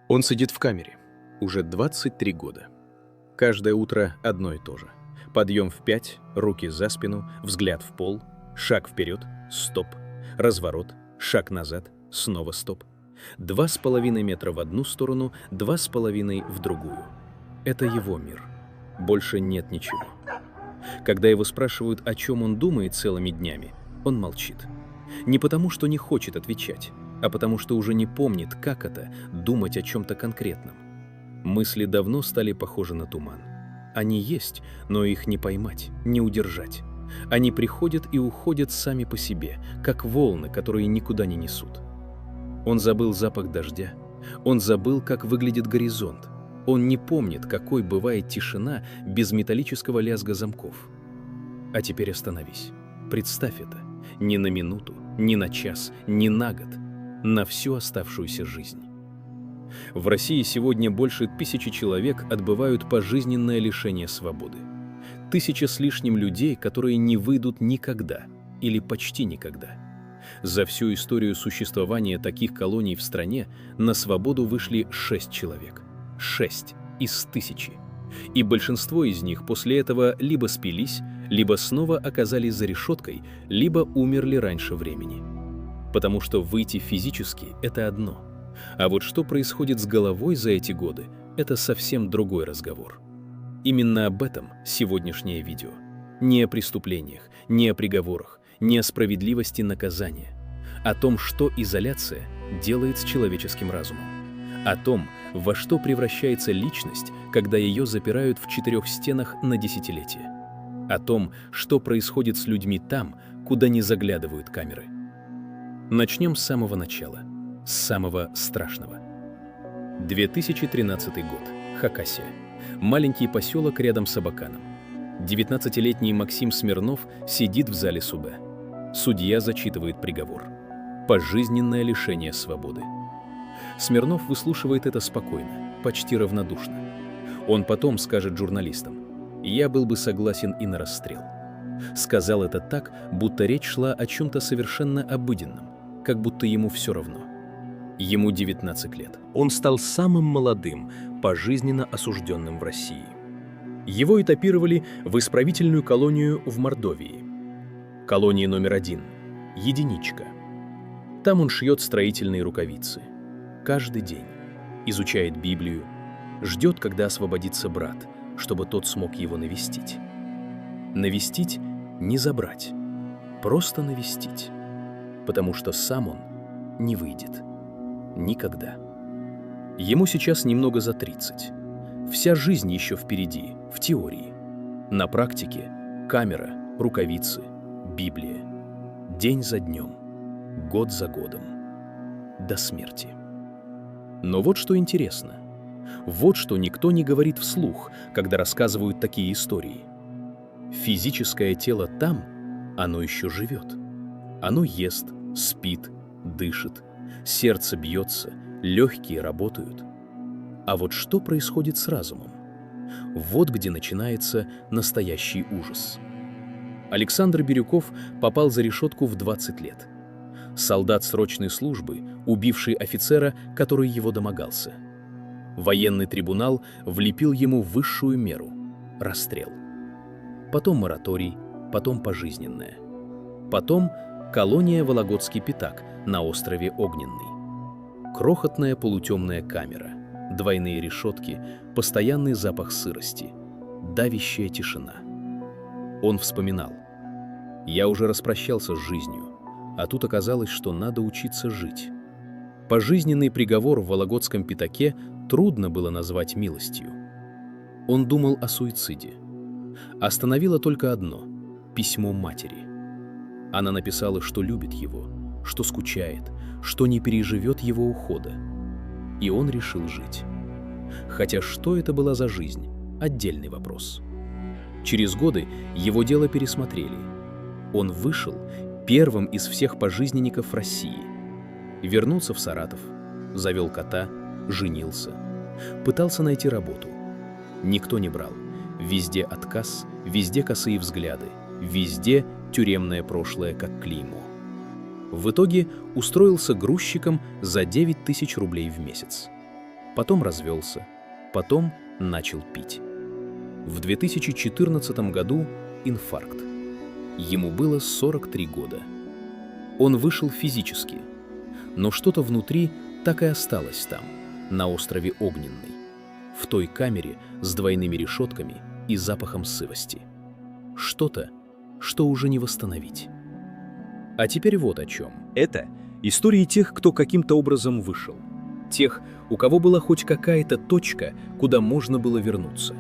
Он сидит в камере. Уже 23 года. Каждое утро одно и то же. Подъем в 5, руки за спину, взгляд в пол, шаг вперед, стоп, разворот, шаг назад, снова стоп. 2,5 метра в одну сторону, 2,5 в другую. Это его мир. Больше нет ничего. Когда его спрашивают, о чем он думает целыми днями, он молчит. Не потому, что не хочет отвечать, а потому что уже не помнит, как это — думать о чем-то конкретном. Мысли давно стали похожи на туман. Они есть, но их не поймать, не удержать. Они приходят и уходят сами по себе, как волны, которые никуда не несут. Он забыл запах дождя, он забыл, как выглядит горизонт. Он не помнит, какой бывает тишина без металлического лязга замков. А теперь остановись. Представь это. Ни на минуту, ни на час, ни на год. На всю оставшуюся жизнь. В России сегодня больше 1000 человек отбывают пожизненное лишение свободы. 1000 с лишним людей, которые не выйдут никогда или почти никогда. За всю историю существования таких колоний в стране на свободу вышли 6 человек. 6 из 1000. И большинство из них после этого либо спились, либо снова оказались за решеткой, либо умерли раньше времени. Потому что выйти физически — это одно. А вот что происходит с головой за эти годы — это совсем другой разговор. Именно об этом сегодняшнее видео. Не о преступлениях, не о приговорах, не о справедливости наказания. О том, что изоляция делает с человеческим разумом. О том, во что превращается личность, когда ее запирают в 4 стенах на десятилетия. О том, что происходит с людьми там, куда не заглядывают камеры. Начнем с самого начала, с самого страшного. 2013 год. Хакасия. Маленький поселок рядом с Абаканом. 19-летний Максим Смирнов сидит в зале суда. Судья зачитывает приговор. Пожизненное лишение свободы. Смирнов выслушивает это спокойно, почти равнодушно. Он потом скажет журналистам: «Я был бы согласен и на расстрел». Сказал это так, будто речь шла о чем-то совершенно обыденном, как будто ему все равно. Ему 19 лет. Он стал самым молодым, пожизненно осужденным в России. Его этапировали в исправительную колонию в Мордовии. Колония номер 1. Единичка. Там он шьет строительные рукавицы. Каждый день. Изучает Библию. Ждет, когда освободится брат, чтобы тот смог его навестить. Навестить — не забрать. Просто навестить. Потому что сам он не выйдет. Никогда. Ему сейчас немного за 30. Вся жизнь еще впереди, в теории. На практике — камера, рукавицы, Библия. День за днем, год за годом. До смерти. Но вот что интересно. Вот что никто не говорит вслух, когда рассказывают такие истории. Физическое тело там, оно еще живет. Оно ест, спит, дышит, сердце бьется, легкие работают. А вот что происходит с разумом? Вот где начинается настоящий ужас. Александр Бирюков попал за решетку в 20 лет. Солдат срочной службы, убивший офицера, который его домогался. Военный трибунал влепил ему высшую меру – расстрел. Потом мораторий, потом пожизненное. Потом колония Вологодский Пятак на острове Огненный. Крохотная полутемная камера, двойные решетки, постоянный запах сырости, давящая тишина. Он вспоминал: «Я уже распрощался с жизнью, а тут оказалось, что надо учиться жить». Пожизненный приговор в Вологодском Пятаке трудно было назвать милостью. Он думал о суициде. Остановило только одно — письмо матери. Она написала, что любит его, что скучает, что не переживет его ухода. И он решил жить. Хотя что это была за жизнь — отдельный вопрос. Через годы его дело пересмотрели. Он вышел первым из всех пожизненников России. Вернулся в Саратов, завел кота, женился. Пытался найти работу. Никто не брал. Везде отказ, везде косые взгляды, везде тюремное прошлое как клеймо. В итоге устроился грузчиком за 9000 рублей в месяц. потом развелся, потом начал пить. В 2014 году инфаркт. Ему было 43 года. Он вышел физически, но что-то внутри так и осталось там, на острове Огненный, в той камере с двойными решетками и запахом сырости. Что-то, что уже не восстановить. А теперь вот о чем. Это истории тех, кто каким-то образом вышел. Тех, у кого была хоть какая-то точка, куда можно было вернуться.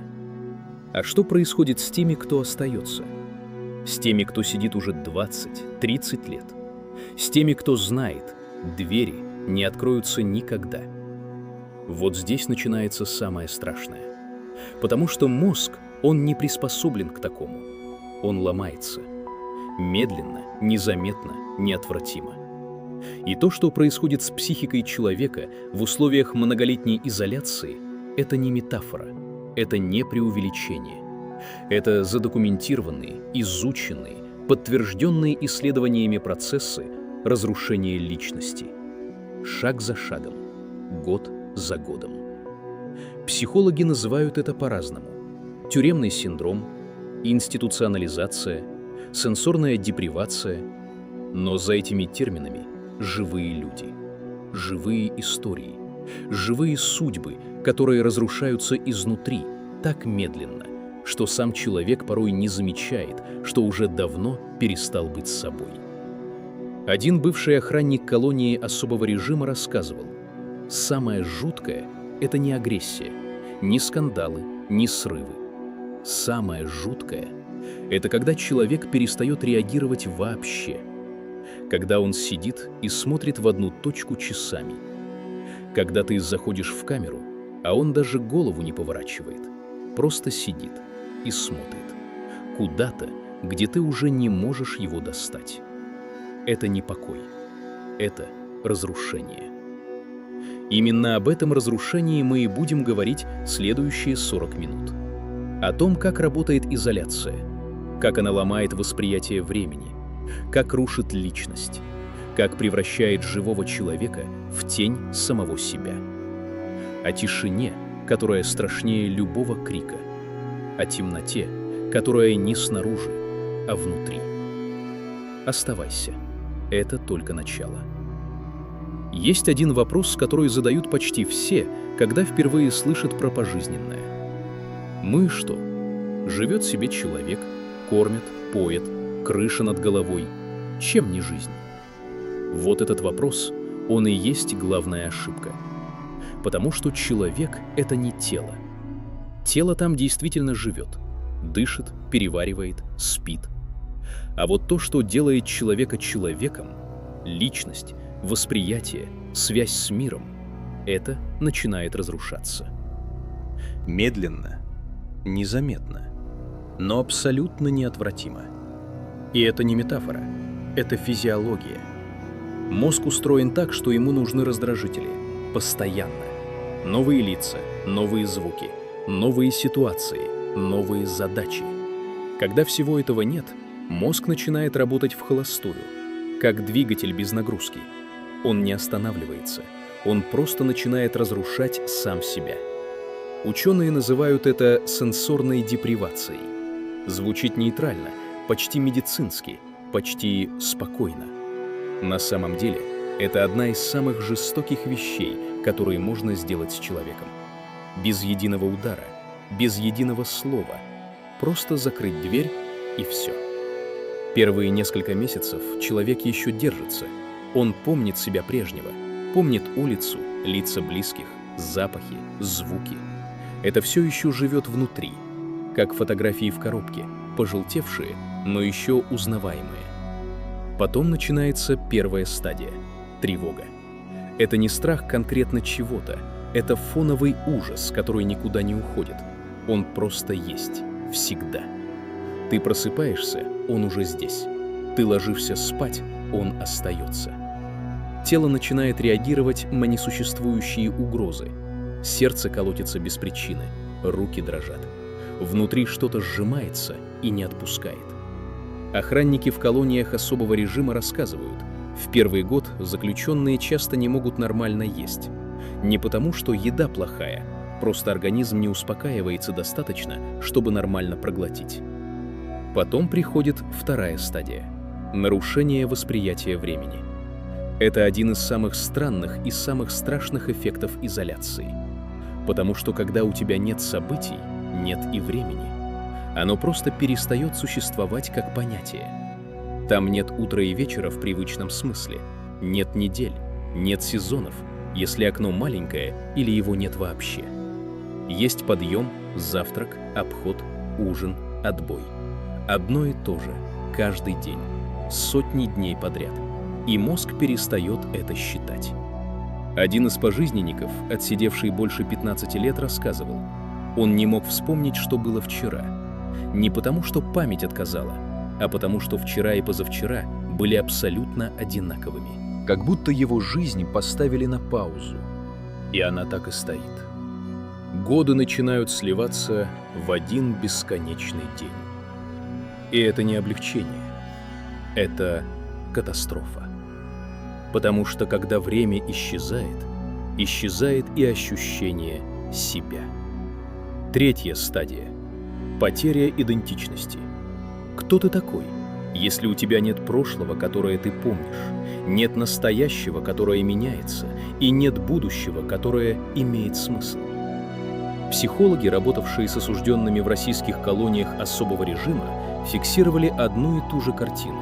А что происходит с теми, кто остается? С теми, кто сидит уже 20-30 лет. С теми, кто знает, двери не откроются никогда. Вот здесь начинается самое страшное. Потому что мозг, он не приспособлен к такому. Он ломается. Медленно, незаметно, неотвратимо. И то, что происходит с психикой человека в условиях многолетней изоляции, это не метафора, это не преувеличение. Это задокументированные, изученные, подтвержденные исследованиями процессы разрушения личности. Шаг за шагом, год за годом. Психологи называют это по-разному. Тюремный синдром, институционализация, сенсорная депривация. Но за этими терминами живые люди, живые истории, живые судьбы, которые разрушаются изнутри так медленно, что сам человек порой не замечает, что уже давно перестал быть собой. Один бывший охранник колонии особого режима рассказывал: самое жуткое — это не агрессия, не скандалы, не срывы. Самое жуткое — это когда человек перестает реагировать вообще, когда он сидит и смотрит в одну точку часами, когда ты заходишь в камеру, а он даже голову не поворачивает, просто сидит и смотрит куда-то, где ты уже не можешь его достать. Это не покой, это разрушение. Именно об этом разрушении мы и будем говорить следующие 40 минут. О том, как работает изоляция, как она ломает восприятие времени, как рушит личность, как превращает живого человека в тень самого себя. О тишине, которая страшнее любого крика, о темноте, которая не снаружи, а внутри. Оставайся. Это только начало. Есть один вопрос, который задают почти все, когда впервые слышат про пожизненное. Мы что? Живет себе человек, кормят, поет, крыша над головой. Чем не жизнь? Вот этот вопрос, он и есть главная ошибка. Потому что человек — это не тело. Тело там действительно живет, дышит, переваривает, спит. А вот то, что делает человека человеком, личность, восприятие, связь с миром, это начинает разрушаться. Медленно, незаметно, но абсолютно неотвратимо. И это не метафора, это физиология. Мозг устроен так, что ему нужны раздражители. Постоянно. Новые лица, новые звуки, новые ситуации, новые задачи. Когда всего этого нет, мозг начинает работать в холостую, как двигатель без нагрузки. Он не останавливается, он просто начинает разрушать сам себя. Ученые называют это сенсорной депривацией. Звучит нейтрально, почти медицински, почти спокойно. На самом деле, это одна из самых жестоких вещей, которые можно сделать с человеком. Без единого удара, без единого слова. Просто закрыть дверь и все. Первые несколько месяцев человек еще держится. Он помнит себя прежнего, помнит улицу, лица близких, запахи, звуки. Это все еще живет внутри, как фотографии в коробке, пожелтевшие, но еще узнаваемые. Потом начинается первая стадия — тревога. Это не страх конкретно чего-то, это фоновый ужас, который никуда не уходит. Он просто есть, всегда. Ты просыпаешься, он уже здесь. Ты ложишься спать, он остается. Тело начинает реагировать на несуществующие угрозы. Сердце колотится без причины, руки дрожат. Внутри что-то сжимается и не отпускает. Охранники в колониях особого режима рассказывают, в первый год заключенные часто не могут нормально есть. Не потому, что еда плохая, просто организм не успокаивается достаточно, чтобы нормально проглотить. Потом приходит вторая стадия – нарушение восприятия времени. Это один из самых странных и самых страшных эффектов изоляции. Потому что когда у тебя нет событий, нет и времени. Оно просто перестает существовать как понятие. Там нет утра и вечера в привычном смысле, нет недель, нет сезонов, если окно маленькое или его нет вообще. Есть подъем, завтрак, обход, ужин, отбой. Одно и то же, каждый день, сотни дней подряд. И мозг перестает это считать. Один из пожизненников, отсидевший больше 15 лет, рассказывал, он не мог вспомнить, что было вчера. Не потому, что память отказала, а потому, что вчера и позавчера были абсолютно одинаковыми. Как будто его жизнь поставили на паузу. И она так и стоит. Годы начинают сливаться в один бесконечный день. И это не облегчение. Это катастрофа. Потому что когда время исчезает, исчезает и ощущение себя. Третья стадия – потеря идентичности. Кто ты такой, если у тебя нет прошлого, которое ты помнишь, нет настоящего, которое меняется, и нет будущего, которое имеет смысл? Психологи, работавшие с осужденными в российских колониях особого режима, фиксировали одну и ту же картину.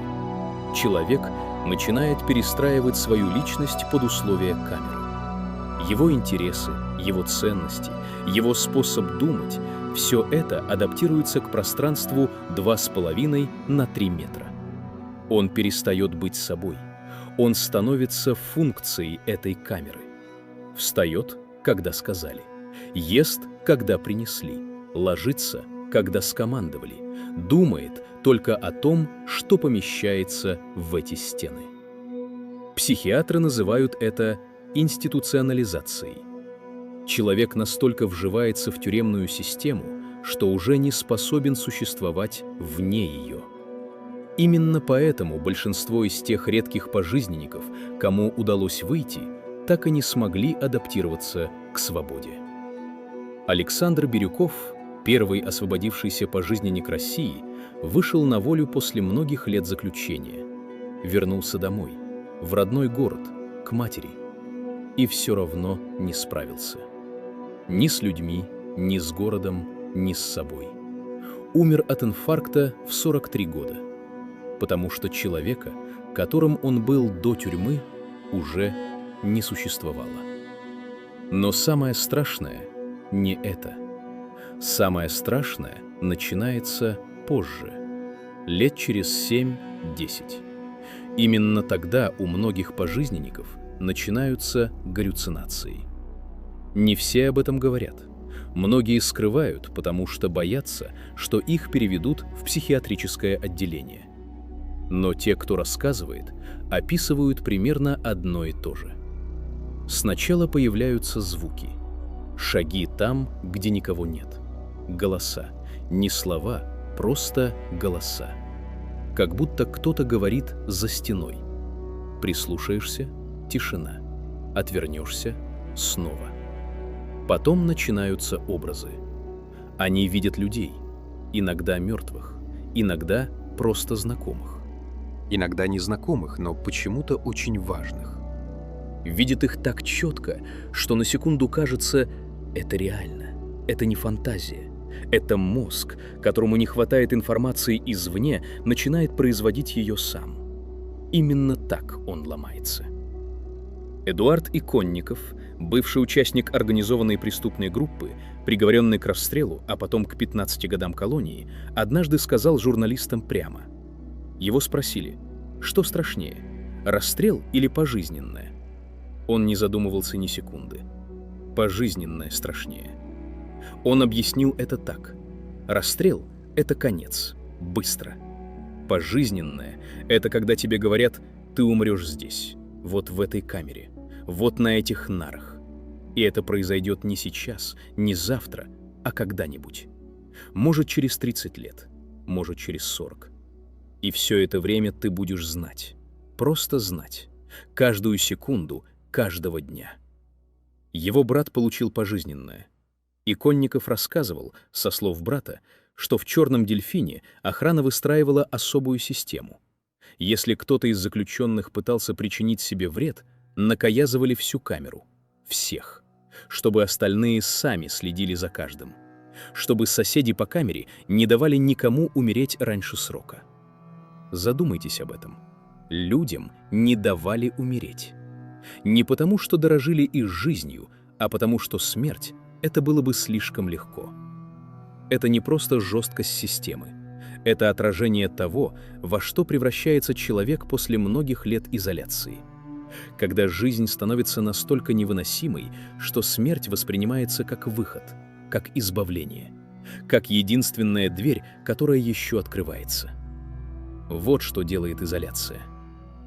Человек начинает перестраивать свою личность под условия камеры. Его интересы, его ценности, его способ думать – все это адаптируется к пространству 2,5 на 3 метра. Он перестает быть собой. Он становится функцией этой камеры. Встает, когда сказали. Ест, когда принесли. Ложится, когда скомандовали. Думает только о том, что помещается в эти стены. Психиатры называют это институционализацией. Человек настолько вживается в тюремную систему, что уже не способен существовать вне ее. Именно поэтому большинство из тех редких пожизненников, кому удалось выйти, так и не смогли адаптироваться к свободе. Александр Бирюков, первый освободившийся пожизненник России, вышел на волю после многих лет заключения. Вернулся домой, в родной город, к матери. И все равно не справился. Ни с людьми, ни с городом, ни с собой. Умер от инфаркта в 43 года. Потому что человека, которым он был до тюрьмы, уже не существовало. Но самое страшное не это. Самое страшное начинается позже, лет через 7-10. Именно тогда у многих пожизненников начинаются галлюцинации. Не все об этом говорят. Многие скрывают, потому что боятся, что их переведут в психиатрическое отделение. Но те, кто рассказывает, описывают примерно одно и то же. Сначала появляются звуки. Шаги там, где никого нет. Голоса. Не слова, просто голоса. Как будто кто-то говорит за стеной. Прислушаешься — тишина. Отвернешься — снова. Потом начинаются образы. Они видят людей, иногда мертвых, иногда просто знакомых. Иногда незнакомых, но почему-то очень важных. Видят их так четко, что на секунду кажется, это реально, это не фантазия. Это мозг, которому не хватает информации извне, начинает производить ее сам. Именно так он ломается. Эдуард Иконников, бывший участник организованной преступной группы, приговоренный к расстрелу, а потом к 15 годам колонии, однажды сказал журналистам прямо. Его спросили, что страшнее, расстрел или пожизненное? Он не задумывался ни секунды. Пожизненное страшнее. Он объяснил это так. Расстрел — это конец, быстро. Пожизненное — это когда тебе говорят, ты умрешь здесь, вот в этой камере, вот на этих нарах. И это произойдет не сейчас, не завтра, а когда-нибудь. Может, через 30 лет, может, через 40. И все это время ты будешь знать, просто знать, каждую секунду каждого дня. Его брат получил пожизненное. Иконников рассказывал, со слов брата, что в «Черном дельфине» охрана выстраивала особую систему. Если кто-то из заключенных пытался причинить себе вред, накоязывали всю камеру, всех, чтобы остальные сами следили за каждым, чтобы соседи по камере не давали никому умереть раньше срока. Задумайтесь об этом. Людям не давали умереть. Не потому, что дорожили их жизнью, а потому, что смерть — это было бы слишком легко. Это не просто жесткость системы. Это отражение того, во что превращается человек после многих лет изоляции. Когда жизнь становится настолько невыносимой, что смерть воспринимается как выход, как избавление, как единственная дверь, которая еще открывается. Вот что делает изоляция.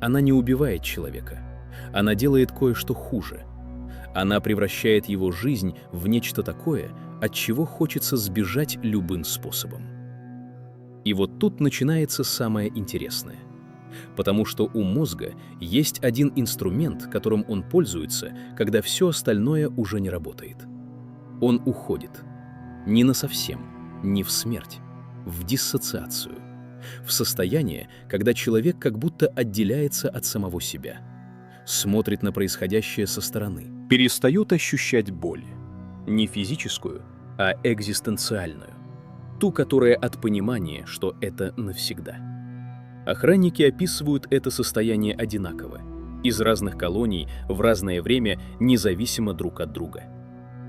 Она не убивает человека. Она делает кое-что хуже. Она превращает его жизнь в нечто такое, от чего хочется сбежать любым способом. И вот тут начинается самое интересное. Потому что у мозга есть один инструмент, которым он пользуется, когда все остальное уже не работает. Он уходит. Не насовсем, не в смерть, в диссоциацию. В состояние, когда человек как будто отделяется от самого себя, смотрит на происходящее со стороны, перестает ощущать боль. Не физическую, а экзистенциальную. Ту, которая от понимания, что это навсегда. Охранники описывают это состояние одинаково, из разных колоний, в разное время, независимо друг от друга.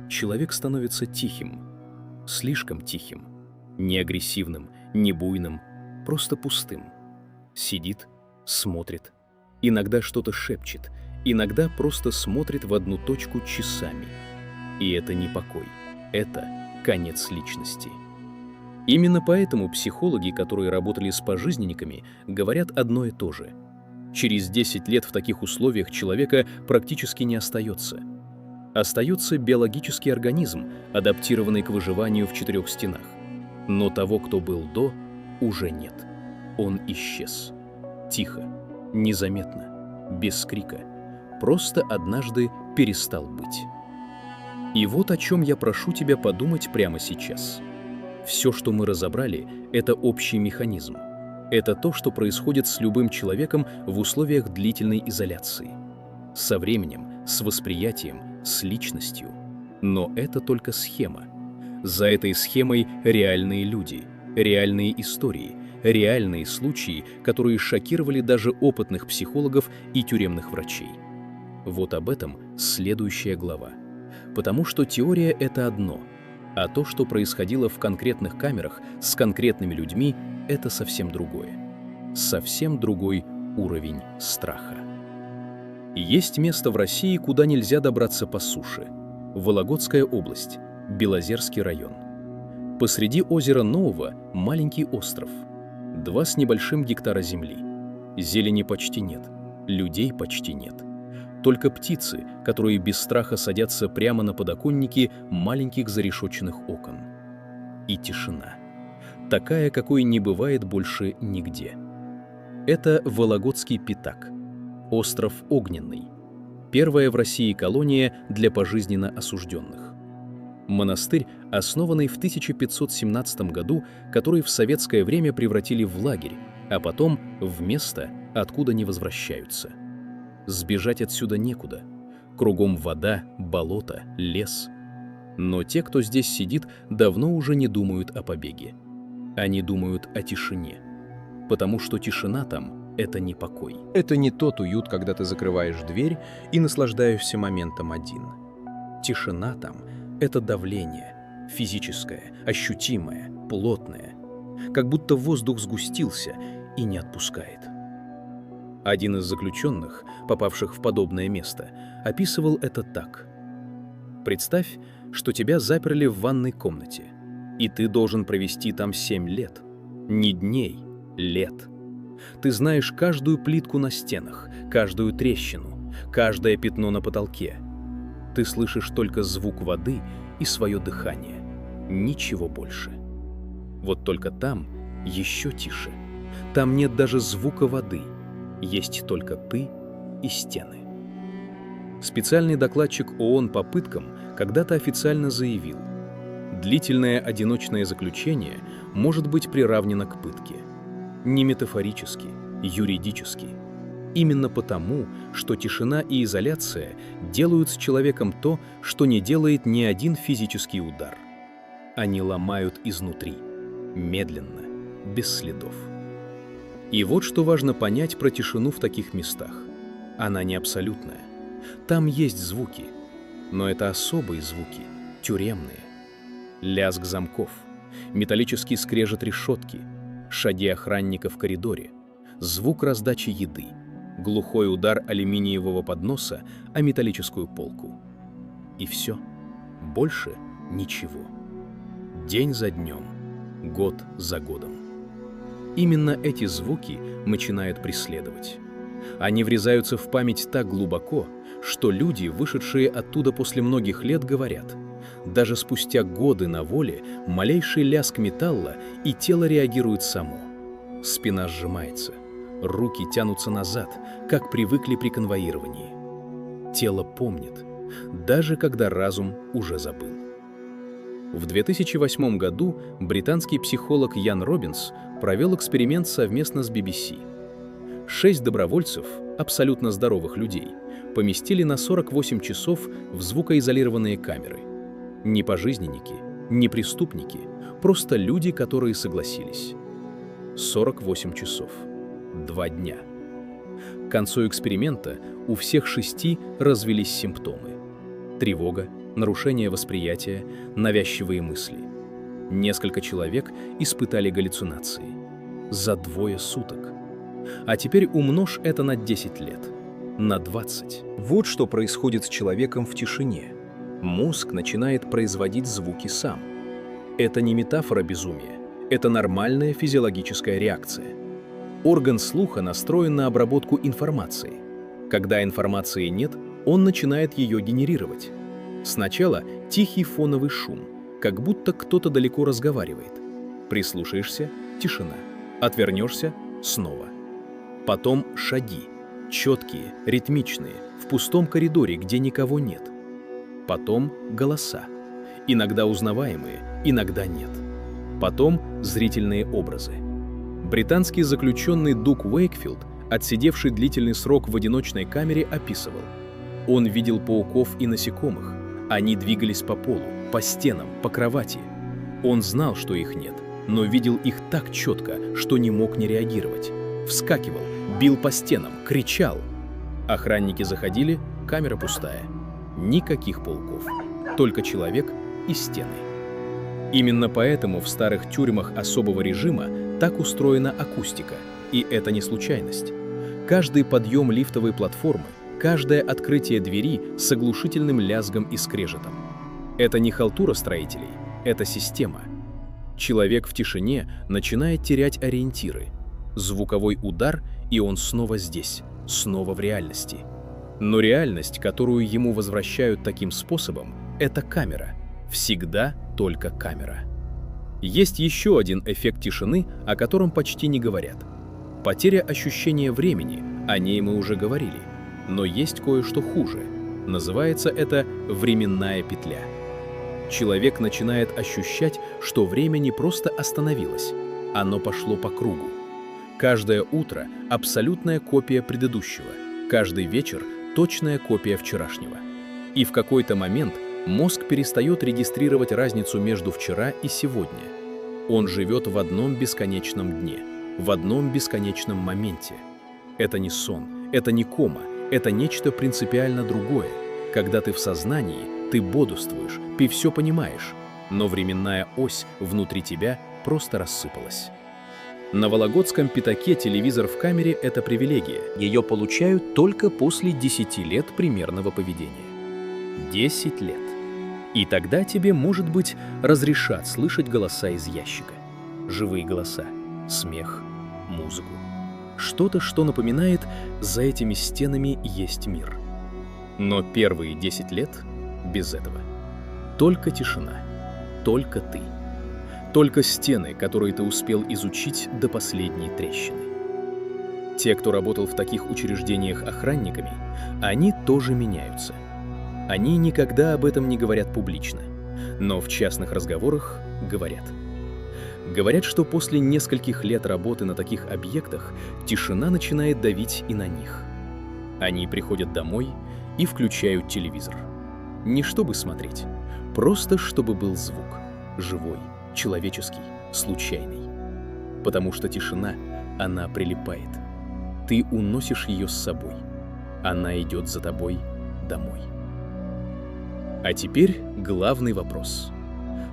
Человек становится тихим, слишком тихим, не агрессивным, не буйным, просто пустым. Сидит, смотрит, иногда что-то шепчет, иногда просто смотрит в одну точку часами. И это не покой, это конец личности. Именно поэтому психологи, которые работали с пожизненниками, говорят одно и то же. Через 10 лет в таких условиях человека практически не остается. Остается биологический организм, адаптированный к выживанию в 4 стенах. Но того, кто был до, уже нет. Он исчез. Тихо, незаметно, без крика. Просто однажды перестал быть. И вот о чем я прошу тебя подумать прямо сейчас. Все, что мы разобрали, это общий механизм. Это то, что происходит с любым человеком в условиях длительной изоляции. Со временем, с восприятием, с личностью. Но это только схема. За этой схемой реальные люди, реальные истории, реальные случаи, которые шокировали даже опытных психологов и тюремных врачей. Вот об этом следующая глава. Потому что теория — это одно, а то, что происходило в конкретных камерах с конкретными людьми, это совсем другое. Совсем другой уровень страха. Есть место в России, куда нельзя добраться по суше. Вологодская область, Белозерский район. Посреди озера Нового маленький остров. 2 с небольшим гектара земли. Зелени почти нет, людей почти нет. Только птицы, которые без страха садятся прямо на подоконники маленьких зарешоченных окон. И тишина. Такая, какой не бывает больше нигде. Это Вологодский Пятак. Остров Огненный. Первая в России колония для пожизненно осужденных. Монастырь, основанный в 1517 году, который в советское время превратили в лагерь, а потом в место, откуда не возвращаются. Сбежать отсюда некуда. Кругом вода, болото, лес. Но те, кто здесь сидит, давно уже не думают о побеге. Они думают о тишине. Потому что тишина там — это не покой. Это не тот уют, когда ты закрываешь дверь и наслаждаешься моментом один. Тишина там — это давление, физическое, ощутимое, плотное. Как будто воздух сгустился и не отпускает. Один из заключенных, попавших в подобное место, описывал это так. Представь, что тебя заперли в ванной комнате, и ты должен провести там 7 лет. Не дней, лет. Ты знаешь каждую плитку на стенах, каждую трещину, каждое пятно на потолке. Ты слышишь только звук воды и свое дыхание. Ничего больше. Вот только там еще тише. Там нет даже звука воды. Есть только ты и стены. Специальный докладчик ООН по пыткам когда-то официально заявил: длительное одиночное заключение может быть приравнено к пытке. Не метафорически, юридически. Именно потому, что тишина и изоляция делают с человеком то, что не делает ни один физический удар. Они ломают изнутри, медленно, без следов. И вот что важно понять про тишину в таких местах. Она не абсолютная. Там есть звуки, но это особые звуки, тюремные. Лязг замков, металлический скрежет решетки, шаги охранника в коридоре, звук раздачи еды, глухой удар алюминиевого подноса о металлическую полку. И все. Больше ничего. День за днем, год за годом. Именно эти звуки начинают преследовать. Они врезаются в память так глубоко, что люди, вышедшие оттуда после многих лет, говорят: даже спустя годы на воле малейший лязг металла, и тело реагирует само. Спина сжимается, руки тянутся назад, как привыкли при конвоировании. Тело помнит, даже когда разум уже забыл. В 2008 году британский психолог Ян Робинс провел эксперимент совместно с BBC. 6 добровольцев, абсолютно здоровых людей, поместили на 48 часов в звукоизолированные камеры. Не пожизненники, не преступники, просто люди, которые согласились. 48 часов. 2 дня. К концу эксперимента у всех 6 развились симптомы. Тревога, нарушение восприятия, навязчивые мысли. Несколько человек испытали галлюцинации. За 2 суток. А теперь умножь это на 10 лет. На 20. Вот что происходит с человеком в тишине. Мозг начинает производить звуки сам. Это не метафора безумия. Это нормальная физиологическая реакция. Орган слуха настроен на обработку информации. Когда информации нет, он начинает ее генерировать. Сначала тихий фоновый шум, как будто кто-то далеко разговаривает. Прислушаешься — тишина. Отвернешься — снова. Потом шаги, четкие, ритмичные, в пустом коридоре, где никого нет. Потом голоса, иногда узнаваемые, иногда нет. Потом зрительные образы. Британский заключенный Дуг Уэйкфилд, отсидевший длительный срок в одиночной камере, описывал: он видел пауков и насекомых. Они двигались по полу, по стенам, по кровати. Он знал, что их нет, но видел их так четко, что не мог не реагировать. Вскакивал, бил по стенам, кричал. Охранники заходили, камера пустая. Никаких пауков, только человек и стены. Именно поэтому в старых тюрьмах особого режима так устроена акустика, и это не случайность. Каждый подъем лифтовой платформы, каждое открытие двери с оглушительным лязгом и скрежетом. Это не халтура строителей, это система. Человек в тишине начинает терять ориентиры. Звуковой удар, и он снова здесь, снова в реальности. Но реальность, которую ему возвращают таким способом, это камера. Всегда только камера. Есть еще один эффект тишины, о котором почти не говорят. Потеря ощущения времени, о ней мы уже говорили. Но есть кое-что хуже. Называется это временная петля. Человек начинает ощущать, что время не просто остановилось, оно пошло по кругу. Каждое утро — абсолютная копия предыдущего, каждый вечер — точная копия вчерашнего. И в какой-то момент мозг перестает регистрировать разницу между вчера и сегодня. Он живет в одном бесконечном дне, в одном бесконечном моменте. Это не сон, это не кома, это нечто принципиально другое. Когда ты в сознании, ты бодрствуешь, ты все понимаешь, но временная ось внутри тебя просто рассыпалась. На Вологодском пятаке телевизор в камере — это привилегия. Ее получают только после 10 лет примерного поведения. 10 лет. И тогда тебе, может быть, разрешат слышать голоса из ящика. Живые голоса, смех, музыку. Что-то, что напоминает: за этими стенами есть мир. Но первые 10 лет без этого. Только тишина, только ты. Только стены, которые ты успел изучить до последней трещины. Те, кто работал в таких учреждениях охранниками, они тоже меняются. Они никогда об этом не говорят публично, но в частных разговорах говорят. Говорят, что после нескольких лет работы на таких объектах тишина начинает давить и на них. Они приходят домой и включают телевизор. Не чтобы смотреть, просто чтобы был звук. Живой, человеческий, случайный. Потому что тишина, она прилипает. Ты уносишь ее с собой. Она идет за тобой домой. А теперь главный вопрос.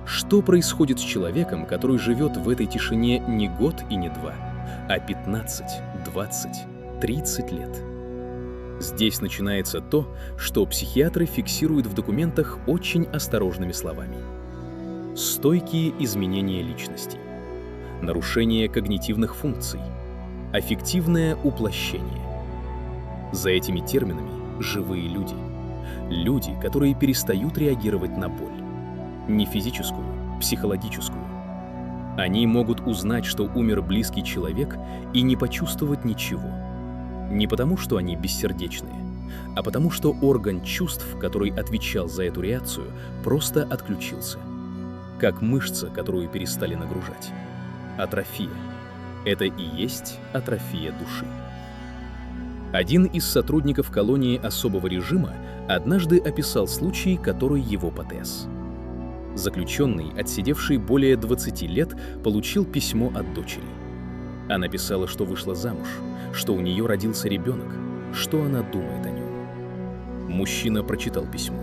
Что происходит с человеком, который живет в этой тишине не год и не два, а 15, 20, 30 лет? Здесь начинается то, что психиатры фиксируют в документах очень осторожными словами. Стойкие изменения личности, нарушение когнитивных функций, аффективное уплощение. За этими терминами живые люди. Люди, которые перестают реагировать на боль. Не физическую, психологическую. Они могут узнать, что умер близкий человек, и не почувствовать ничего. Не потому, что они бессердечные, а потому, что орган чувств, который отвечал за эту реакцию, просто отключился. Как мышца, которую перестали нагружать. Атрофия. Это и есть атрофия души. Один из сотрудников колонии особого режима однажды описал случай, который его потряс. Заключенный, отсидевший более 20 лет, получил письмо от дочери. Она писала, что вышла замуж, что у нее родился ребенок, что она думает о нем. Мужчина прочитал письмо,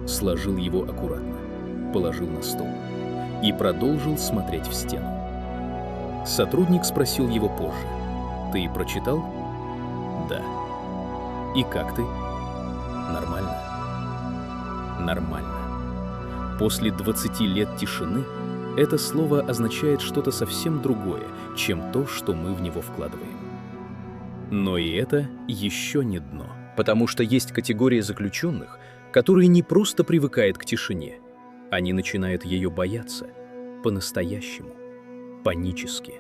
сложил его аккуратно, положил на стол и продолжил смотреть в стену. Сотрудник спросил его позже: «Ты прочитал?» «Да». «И как ты?» «Нормально». «Нормально». После 20 лет тишины это слово означает что-то совсем другое, чем то, что мы в него вкладываем. Но и это еще не дно, потому что есть категория заключенных, которые не просто привыкают к тишине, они начинают ее бояться по-настоящему, панически.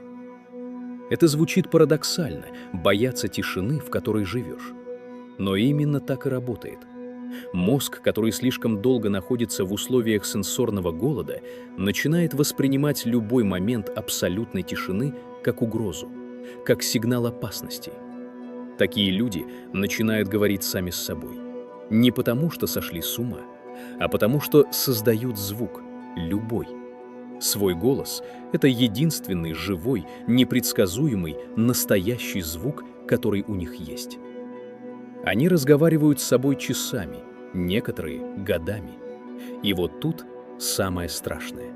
Это звучит парадоксально — бояться тишины, в которой живешь. Но именно так и работает. Мозг, который слишком долго находится в условиях сенсорного голода, начинает воспринимать любой момент абсолютной тишины как угрозу, как сигнал опасности. Такие люди начинают говорить сами с собой. Не потому, что сошли с ума, а потому, что создают звук, любой. Свой голос — это единственный живой, непредсказуемый, настоящий звук, который у них есть. Они разговаривают с собой часами, некоторые — годами. И вот тут самое страшное.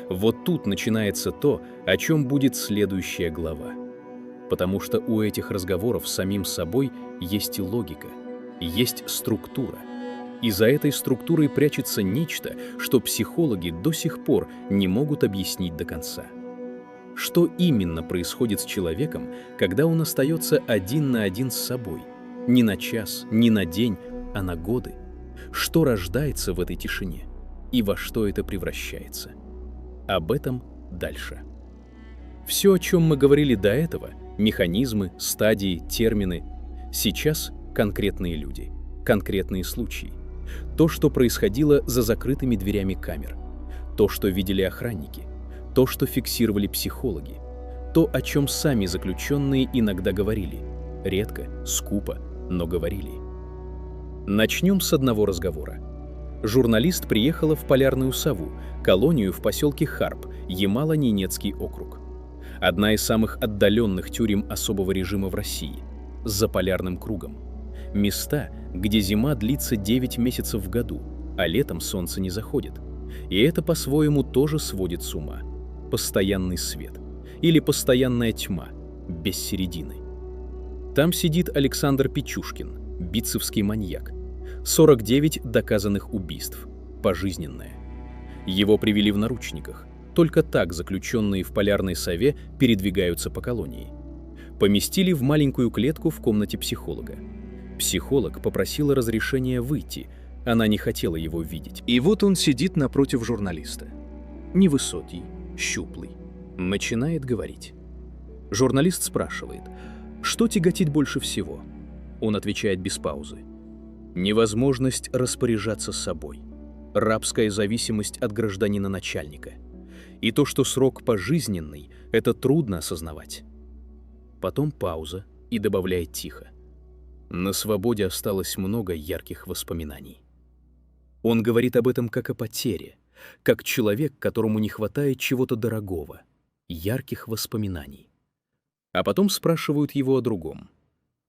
Вот тут начинается то, о чем будет следующая глава. Потому что у этих разговоров с самим собой есть логика, есть структура. И за этой структурой прячется нечто, что психологи до сих пор не могут объяснить до конца. Что именно происходит с человеком, когда он остается один на один с собой? Не на час, не на день, а на годы. Что рождается в этой тишине? И во что это превращается? Об этом дальше. Все, о чем мы говорили до этого, механизмы, стадии, термины, сейчас конкретные люди, конкретные случаи. То, что происходило за закрытыми дверями камер. То, что видели охранники. То, что фиксировали психологи. То, о чем сами заключенные иногда говорили. Редко, скупо, но говорили. Начнем с одного разговора. Журналист приехала в Полярную Сову, колонию в поселке Харп, Ямало-Ненецкий округ. Одна из самых отдаленных тюрем особого режима в России, за полярным кругом. Места, где зима длится 9 месяцев в году, а летом солнце не заходит. И это по-своему тоже сводит с ума. Постоянный свет. Или постоянная тьма, без середины. Там сидит Александр Печушкин, битцевский маньяк. 49 доказанных убийств, пожизненное. Его привели в наручниках. Только так заключенные в Полярной Сове передвигаются по колонии. Поместили в маленькую клетку в комнате психолога. Психолог попросила разрешения выйти, она не хотела его видеть. И вот он сидит напротив журналиста. Невысокий, щуплый. Начинает говорить. Журналист спрашивает: Что тяготит больше всего? Он отвечает без паузы. Невозможность распоряжаться собой. Рабская зависимость от гражданина-начальника. И то, что срок пожизненный, это трудно осознавать. Потом пауза и добавляет тихо. На свободе осталось много ярких воспоминаний. Он говорит об этом как о потере, как человек, которому не хватает чего-то дорогого, ярких воспоминаний. А потом спрашивают его о другом.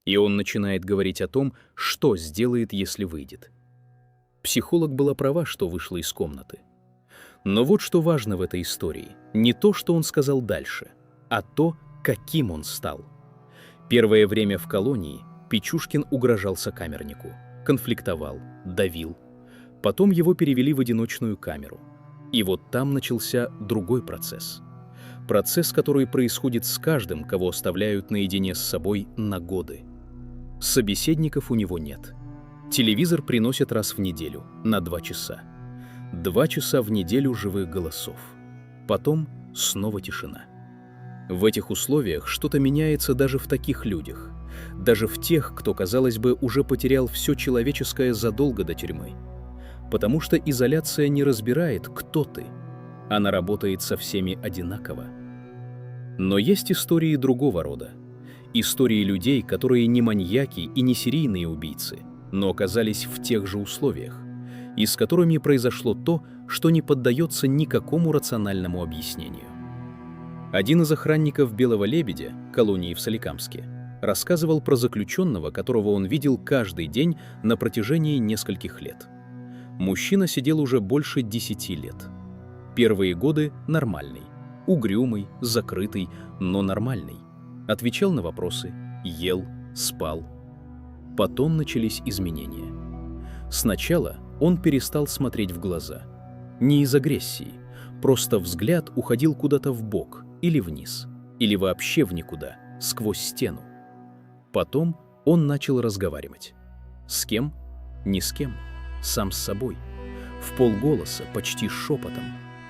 И он начинает говорить о том, что сделает, если выйдет. Психолог была права, что вышла из комнаты. Но вот что важно в этой истории. Не то, что он сказал дальше, а то, каким он стал. Первое время в колонии Печужкин угрожал сокамернику, конфликтовал, давил. Потом его перевели в одиночную камеру. И вот там начался другой процесс. Процесс, который происходит с каждым, кого оставляют наедине с собой на годы. Собеседников у него нет. Телевизор приносят раз в неделю, на 2 часа. 2 часа в неделю живых голосов. Потом снова тишина. В этих условиях что-то меняется даже в таких людях. Даже в тех, кто, казалось бы, уже потерял все человеческое задолго до тюрьмы. Потому что изоляция не разбирает, кто ты. Она работает со всеми одинаково. Но есть истории другого рода. Истории людей, которые не маньяки и не серийные убийцы, но оказались в тех же условиях, и с которыми произошло то, что не поддается никакому рациональному объяснению. Один из охранников «Белого лебедя», колонии в Соликамске, рассказывал про заключенного, которого он видел каждый день на протяжении нескольких лет. Мужчина сидел уже больше 10 лет. Первые годы нормальный, угрюмый, закрытый, но нормальный. Отвечал на вопросы, ел, спал. Потом начались изменения. Сначала он перестал смотреть в глаза. Не из агрессии, просто взгляд уходил куда-то вбок или вниз, или вообще в никуда, сквозь стену. Потом он начал разговаривать. С кем? Ни с кем. Сам с собой. Вполголоса, почти шепотом.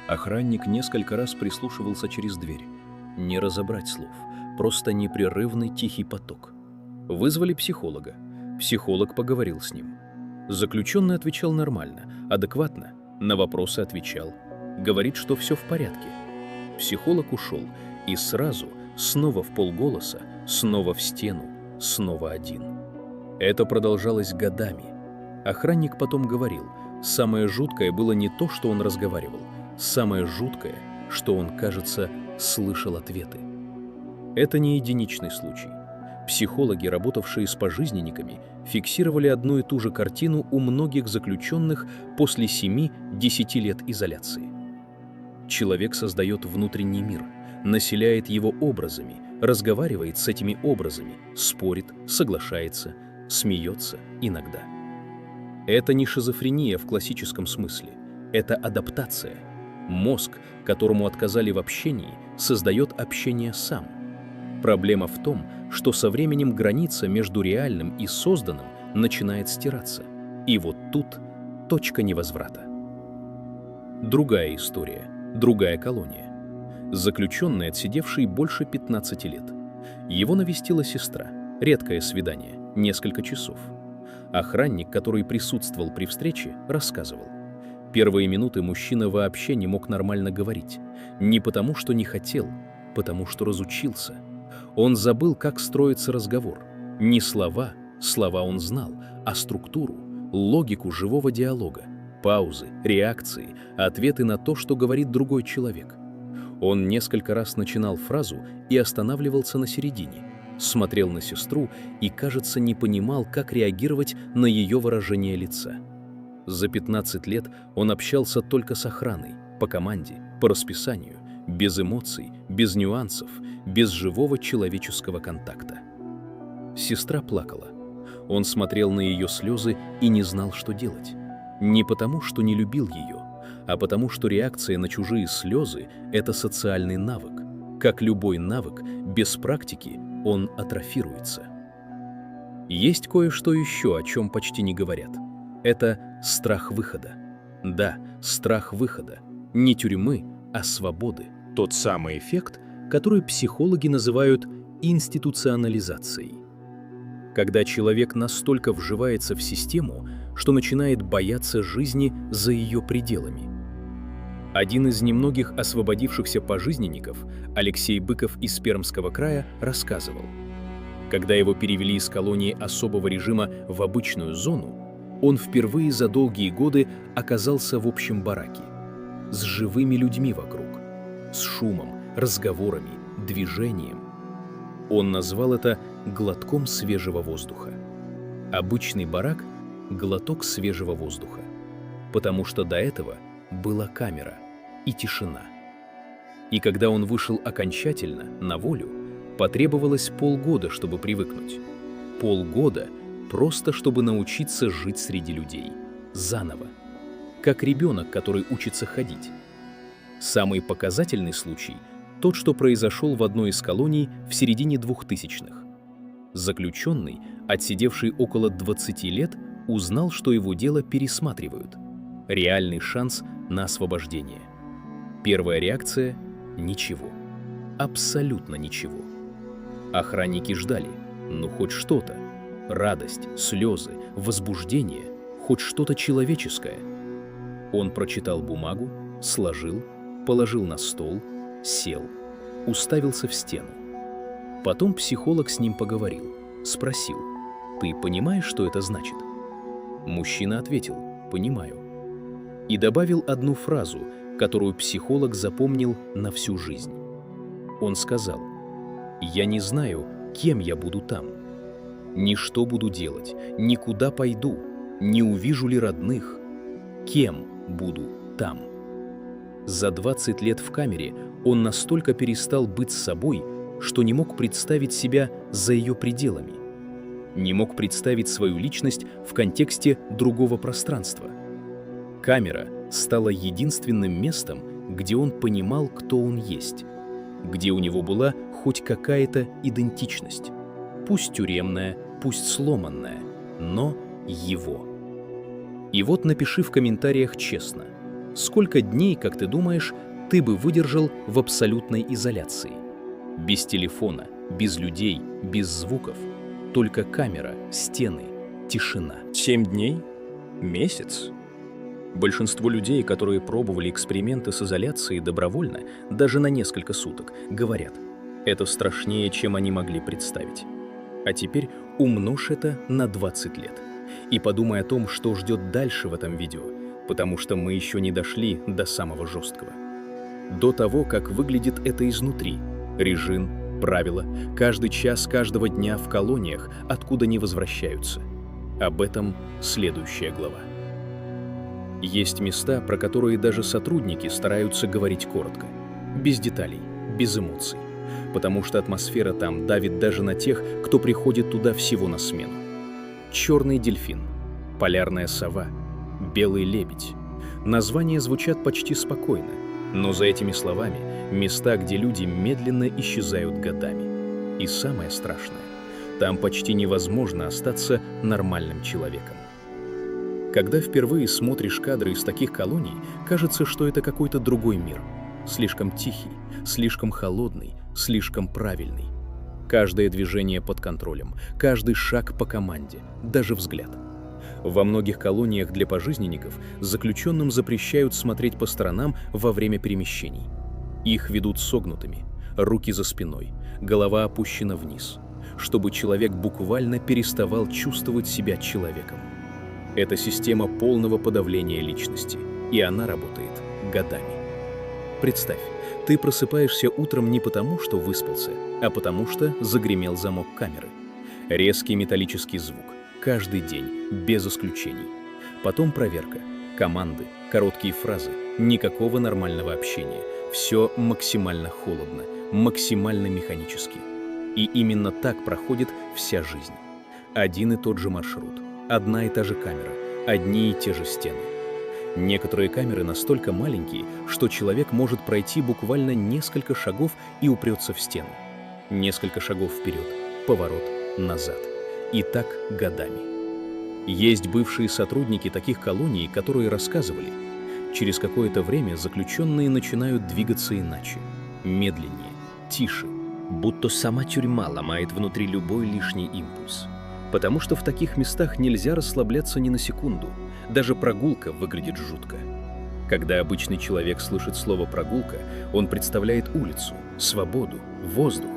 Охранник несколько раз прислушивался через дверь. Не разобрать слов, просто непрерывный тихий поток. Вызвали психолога. Психолог поговорил с ним. Заключенный отвечал нормально, адекватно, на вопросы отвечал. Говорит, что все в порядке. Психолог ушел, и сразу, снова вполголоса, снова в стену, снова один. Это продолжалось годами. Охранник потом говорил, самое жуткое было не то, что он разговаривал, самое жуткое, что он, кажется, слышал ответы. Это не единичный случай. Психологи, работавшие с пожизненниками, фиксировали одну и ту же картину у многих заключенных после 7-10 лет изоляции. Человек создает внутренний мир, населяет его образами, разговаривает с этими образами, спорит, соглашается, смеется иногда. Это не шизофрения в классическом смысле, это адаптация. Мозг, которому отказали в общении, создает общение сам. Проблема в том, что со временем граница между реальным и созданным начинает стираться. И вот тут точка невозврата. Другая история, другая колония. Заключенный, отсидевший больше 15 лет. Его навестила сестра, редкое свидание, несколько часов. Охранник, который присутствовал при встрече, рассказывал. Первые минуты мужчина вообще не мог нормально говорить. Не потому, что не хотел, потому что разучился. Он забыл, как строится разговор. Не слова, слова он знал, а структуру, логику живого диалога, паузы, реакции, ответы на то, что говорит другой человек. Он несколько раз начинал фразу и останавливался на середине, смотрел на сестру и, кажется, не понимал, как реагировать на ее выражение лица. За 15 лет он общался только с охраной, по команде, по расписанию, без эмоций, без нюансов, без живого человеческого контакта. Сестра плакала. Он смотрел на ее слезы и не знал, что делать. Не потому, что не любил ее, а потому, что реакция на чужие слезы – это социальный навык. Как любой навык, без практики он атрофируется. Есть кое-что еще, о чем почти не говорят. Это страх выхода. Да, страх выхода. Не тюрьмы, а свободы. Тот самый эффект, который психологи называют институционализацией. Когда человек настолько вживается в систему, что начинает бояться жизни за ее пределами. Один из немногих освободившихся пожизненников, Алексей Быков из Пермского края, рассказывал: когда его перевели из колонии особого режима в обычную зону, он впервые за долгие годы оказался в общем бараке, с живыми людьми вокруг, с шумом, разговорами, движением. Он назвал это глотком свежего воздуха. Обычный барак — глоток свежего воздуха, потому что до этого была камера и тишина. И когда он вышел окончательно на волю, потребовалось полгода, чтобы привыкнуть. Полгода просто, чтобы научиться жить среди людей. Заново. Как ребенок, который учится ходить. Самый показательный случай — тот, что произошел в одной из колоний в середине 2000-х. Заключенный, отсидевший около 20 лет, узнал, что его дело пересматривают. Реальный шанс на освобождение. Первая реакция — ничего. Абсолютно ничего. Охранники ждали, ну хоть что-то. Радость, слезы, возбуждение, хоть что-то человеческое. Он прочитал бумагу, сложил, положил на стол, сел, уставился в стену. Потом психолог с ним поговорил, спросил: «Ты понимаешь, что это значит?» Мужчина ответил: «Понимаю». И добавил одну фразу, которую психолог запомнил на всю жизнь. Он сказал: «Я не знаю, кем я буду там, ни что буду делать, ни куда пойду, не увижу ли родных, кем буду там». За 20 лет в камере он настолько перестал быть собой, что не мог представить себя за ее пределами, не мог представить свою личность в контексте другого пространства. Камера стала единственным местом, где он понимал, кто он есть, где у него была хоть какая-то идентичность, пусть тюремная, пусть сломанная, но его. И вот напиши в комментариях честно, сколько дней, как ты думаешь, ты бы выдержал в абсолютной изоляции? Без телефона, без людей, без звуков, только камера, стены, тишина. 7 дней? Месяц? Большинство людей, которые пробовали эксперименты с изоляцией добровольно, даже на несколько суток, говорят: это страшнее, чем они могли представить. А теперь умножь это на 20 лет. И подумай о том, что ждет дальше в этом видео, потому что мы еще не дошли до самого жесткого. До того, как выглядит это изнутри. Режим, правила, каждый час каждого дня в колониях, откуда не возвращаются. Об этом следующая глава. Есть места, про которые даже сотрудники стараются говорить коротко, без деталей, без эмоций, потому что атмосфера там давит даже на тех, кто приходит туда всего на смену. Черный дельфин, полярная сова, белый лебедь. Названия звучат почти спокойно, но за этими словами места, где люди медленно исчезают годами. И самое страшное, там почти невозможно остаться нормальным человеком. Когда впервые смотришь кадры из таких колоний, кажется, что это какой-то другой мир. Слишком тихий, слишком холодный, слишком правильный. Каждое движение под контролем, каждый шаг по команде, даже взгляд. Во многих колониях для пожизненников заключенным запрещают смотреть по сторонам во время перемещений. Их ведут согнутыми, руки за спиной, голова опущена вниз, чтобы человек буквально переставал чувствовать себя человеком. Это система полного подавления личности, и она работает годами. Представь, ты просыпаешься утром не потому, что выспался, а потому что загремел замок камеры. Резкий металлический звук, каждый день, без исключений. Потом проверка, команды, короткие фразы, никакого нормального общения. Все максимально холодно, максимально механически. И именно так проходит вся жизнь. Один и тот же маршрут. Одна и та же камера, одни и те же стены. Некоторые камеры настолько маленькие, что человек может пройти буквально несколько шагов и упрется в стену. Несколько шагов вперед, поворот, назад. И так годами. Есть бывшие сотрудники таких колоний, которые рассказывали, через какое-то время заключенные начинают двигаться иначе, медленнее, тише, Будто сама тюрьма ломает внутри любой лишний импульс. Потому что в таких местах нельзя расслабляться ни на секунду. Даже прогулка выглядит жутко. Когда обычный человек слышит слово «прогулка», он представляет улицу, свободу, воздух.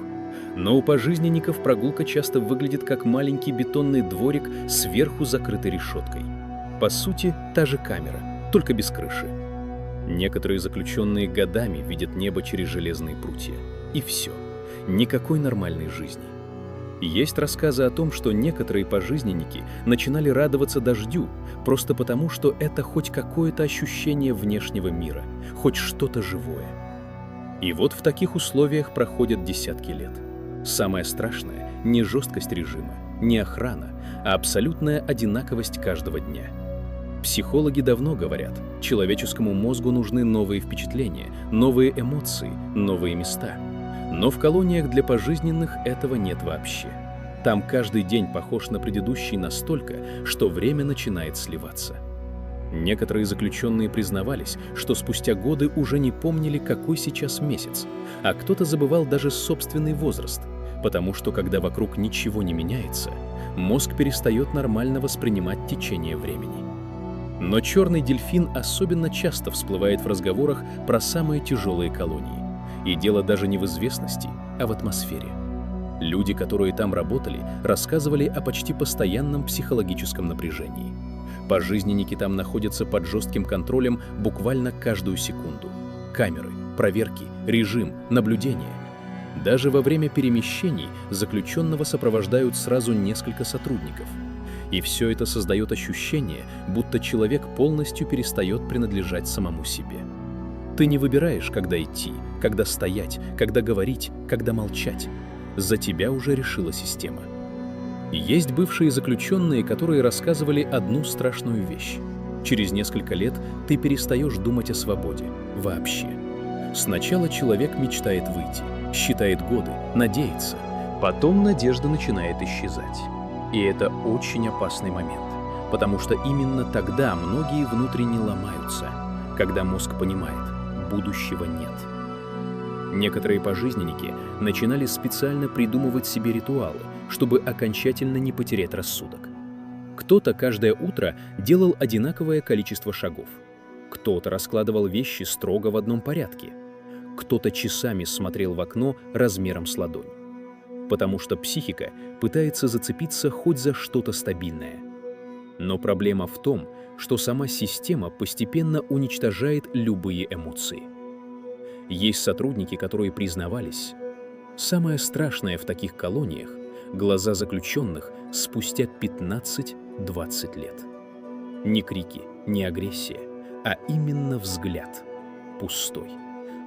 Но у пожизненников прогулка часто выглядит как маленький бетонный дворик, сверху закрытой решеткой. По сути, та же камера, только без крыши. Некоторые заключенные годами видят небо через железные прутья. И все. Никакой нормальной жизни. Есть рассказы о том, что некоторые пожизненники начинали радоваться дождю, просто потому, что это хоть какое-то ощущение внешнего мира, хоть что-то живое. И вот в таких условиях проходят десятки лет. Самое страшное — не жесткость режима, не охрана, а абсолютная одинаковость каждого дня. Психологи давно говорят, человеческому мозгу нужны новые впечатления, новые эмоции, новые места. Но в колониях для пожизненных этого нет вообще. Там каждый день похож на предыдущий настолько, что время начинает сливаться. Некоторые заключенные признавались, что спустя годы уже не помнили, какой сейчас месяц, а кто-то забывал даже собственный возраст, потому что когда вокруг ничего не меняется, мозг перестает нормально воспринимать течение времени. Но черный дельфин особенно часто всплывает в разговорах про самые тяжелые колонии. И дело даже не в известности, а в атмосфере. Люди, которые там работали, рассказывали о почти постоянном психологическом напряжении. Пожизненники там находятся под жестким контролем буквально каждую секунду. Камеры, проверки, режим, наблюдение. Даже во время перемещений заключенного сопровождают сразу несколько сотрудников. И все это создает ощущение, будто человек полностью перестает принадлежать самому себе. Ты не выбираешь, когда идти, когда стоять, когда говорить, когда молчать. За тебя уже решила система. Есть бывшие заключенные, которые рассказывали одну страшную вещь. Через несколько лет ты перестаешь думать о свободе. Вообще. Сначала человек мечтает выйти, считает годы, надеется. Потом надежда начинает исчезать. И это очень опасный момент, потому что именно тогда многие внутренне ломаются, когда мозг понимает, будущего нет. Некоторые пожизненники начинали специально придумывать себе ритуалы, чтобы окончательно не потерять рассудок. Кто-то каждое утро делал одинаковое количество шагов. Кто-то раскладывал вещи строго в одном порядке. Кто-то часами смотрел в окно размером с ладонь. Потому что психика пытается зацепиться хоть за что-то стабильное. Но проблема в том, что сама система постепенно уничтожает любые эмоции. Есть сотрудники, которые признавались, самое страшное в таких колониях — глаза заключенных спустя 15-20 лет. Не крики, не агрессия, а именно взгляд, пустой,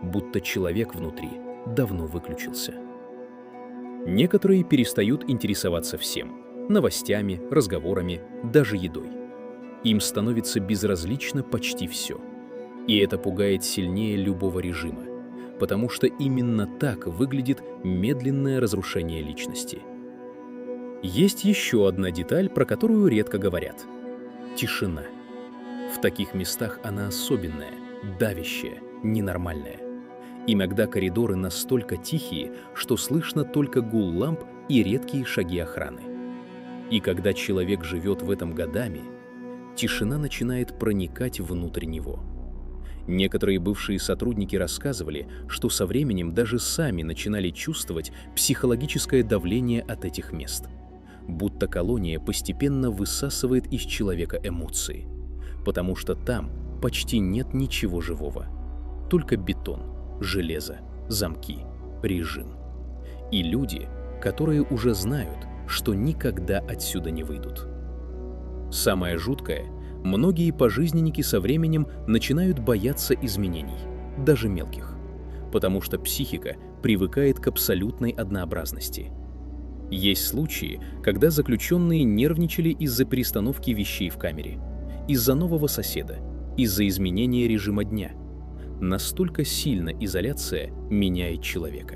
будто человек внутри давно выключился. Некоторые перестают интересоваться всем — новостями, разговорами, даже едой. Им становится безразлично почти все. И это пугает сильнее любого режима, потому что именно так выглядит медленное разрушение личности. Есть еще одна деталь, про которую редко говорят — тишина. В таких местах она особенная, давящая, ненормальная. Иногда коридоры настолько тихие, что слышно только гул ламп и редкие шаги охраны. И когда человек живет в этом годами, тишина начинает проникать внутрь него. Некоторые бывшие сотрудники рассказывали, что со временем даже сами начинали чувствовать психологическое давление от этих мест. Будто колония постепенно высасывает из человека эмоции, потому что там почти нет ничего живого, только бетон, железо, замки, режим. И люди, которые уже знают, что никогда отсюда не выйдут. Самое жуткое — многие пожизненники со временем начинают бояться изменений, даже мелких, потому что психика привыкает к абсолютной однообразности. Есть случаи, когда заключенные нервничали из-за перестановки вещей в камере, из-за нового соседа, из-за изменения режима дня. Настолько сильно изоляция меняет человека.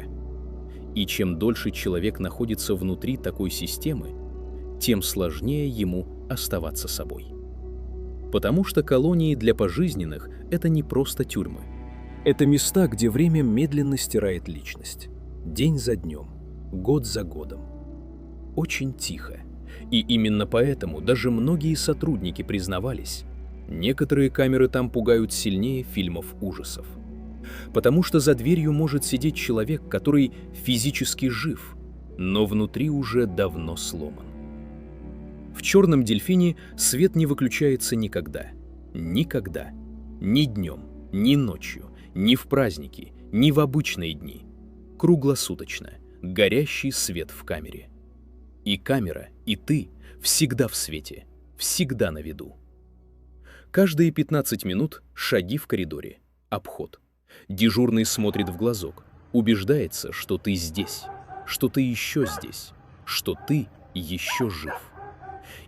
И чем дольше человек находится внутри такой системы, тем сложнее ему оставаться собой. Потому что колонии для пожизненных — это не просто тюрьмы. Это места, где время медленно стирает личность. День за днем, год за годом. Очень тихо. И именно поэтому даже многие сотрудники признавались, некоторые камеры там пугают сильнее фильмов ужасов. Потому что за дверью может сидеть человек, который физически жив, но внутри уже давно сломан. В «Черном дельфине» свет не выключается никогда. Никогда. Ни днем, ни ночью, ни в праздники, ни в обычные дни. Круглосуточно. Горящий свет в камере. И камера, и ты всегда в свете, всегда на виду. Каждые 15 минут шаги в коридоре, обход. Дежурный смотрит в глазок, убеждается, что ты здесь, что ты еще здесь, что ты еще жив.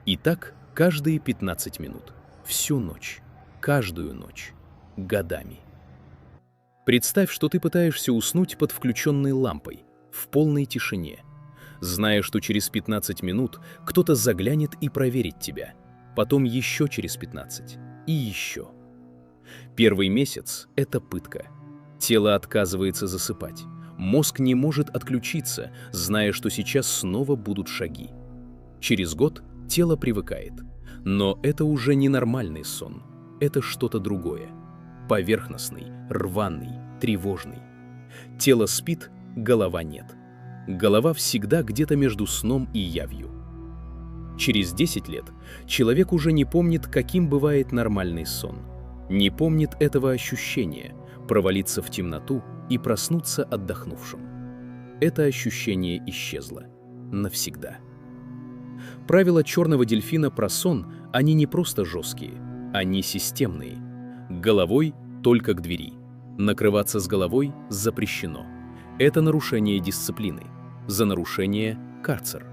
И так каждые 15 минут, всю ночь, каждую ночь, годами. Представь, что ты пытаешься уснуть под включенной лампой, в полной тишине, зная, что через 15 минут кто-то заглянет и проверит тебя, потом еще через 15 и еще. Первый месяц — это пытка. Тело отказывается засыпать. Мозг не может отключиться, зная, что сейчас снова будут шаги. Через год тело привыкает. Но это уже не нормальный сон. Это что-то другое. Поверхностный, рваный, тревожный. Тело спит, голова нет. Голова всегда где-то между сном и явью. Через 10 лет человек уже не помнит, каким бывает нормальный сон. Не помнит этого ощущения — провалиться в темноту и проснуться отдохнувшим. Это ощущение исчезло. Навсегда. Правила «Черного дельфина» про сон, они не просто жесткие, они системные. Головой только к двери. Накрываться с головой запрещено. Это нарушение дисциплины. За нарушение — карцер.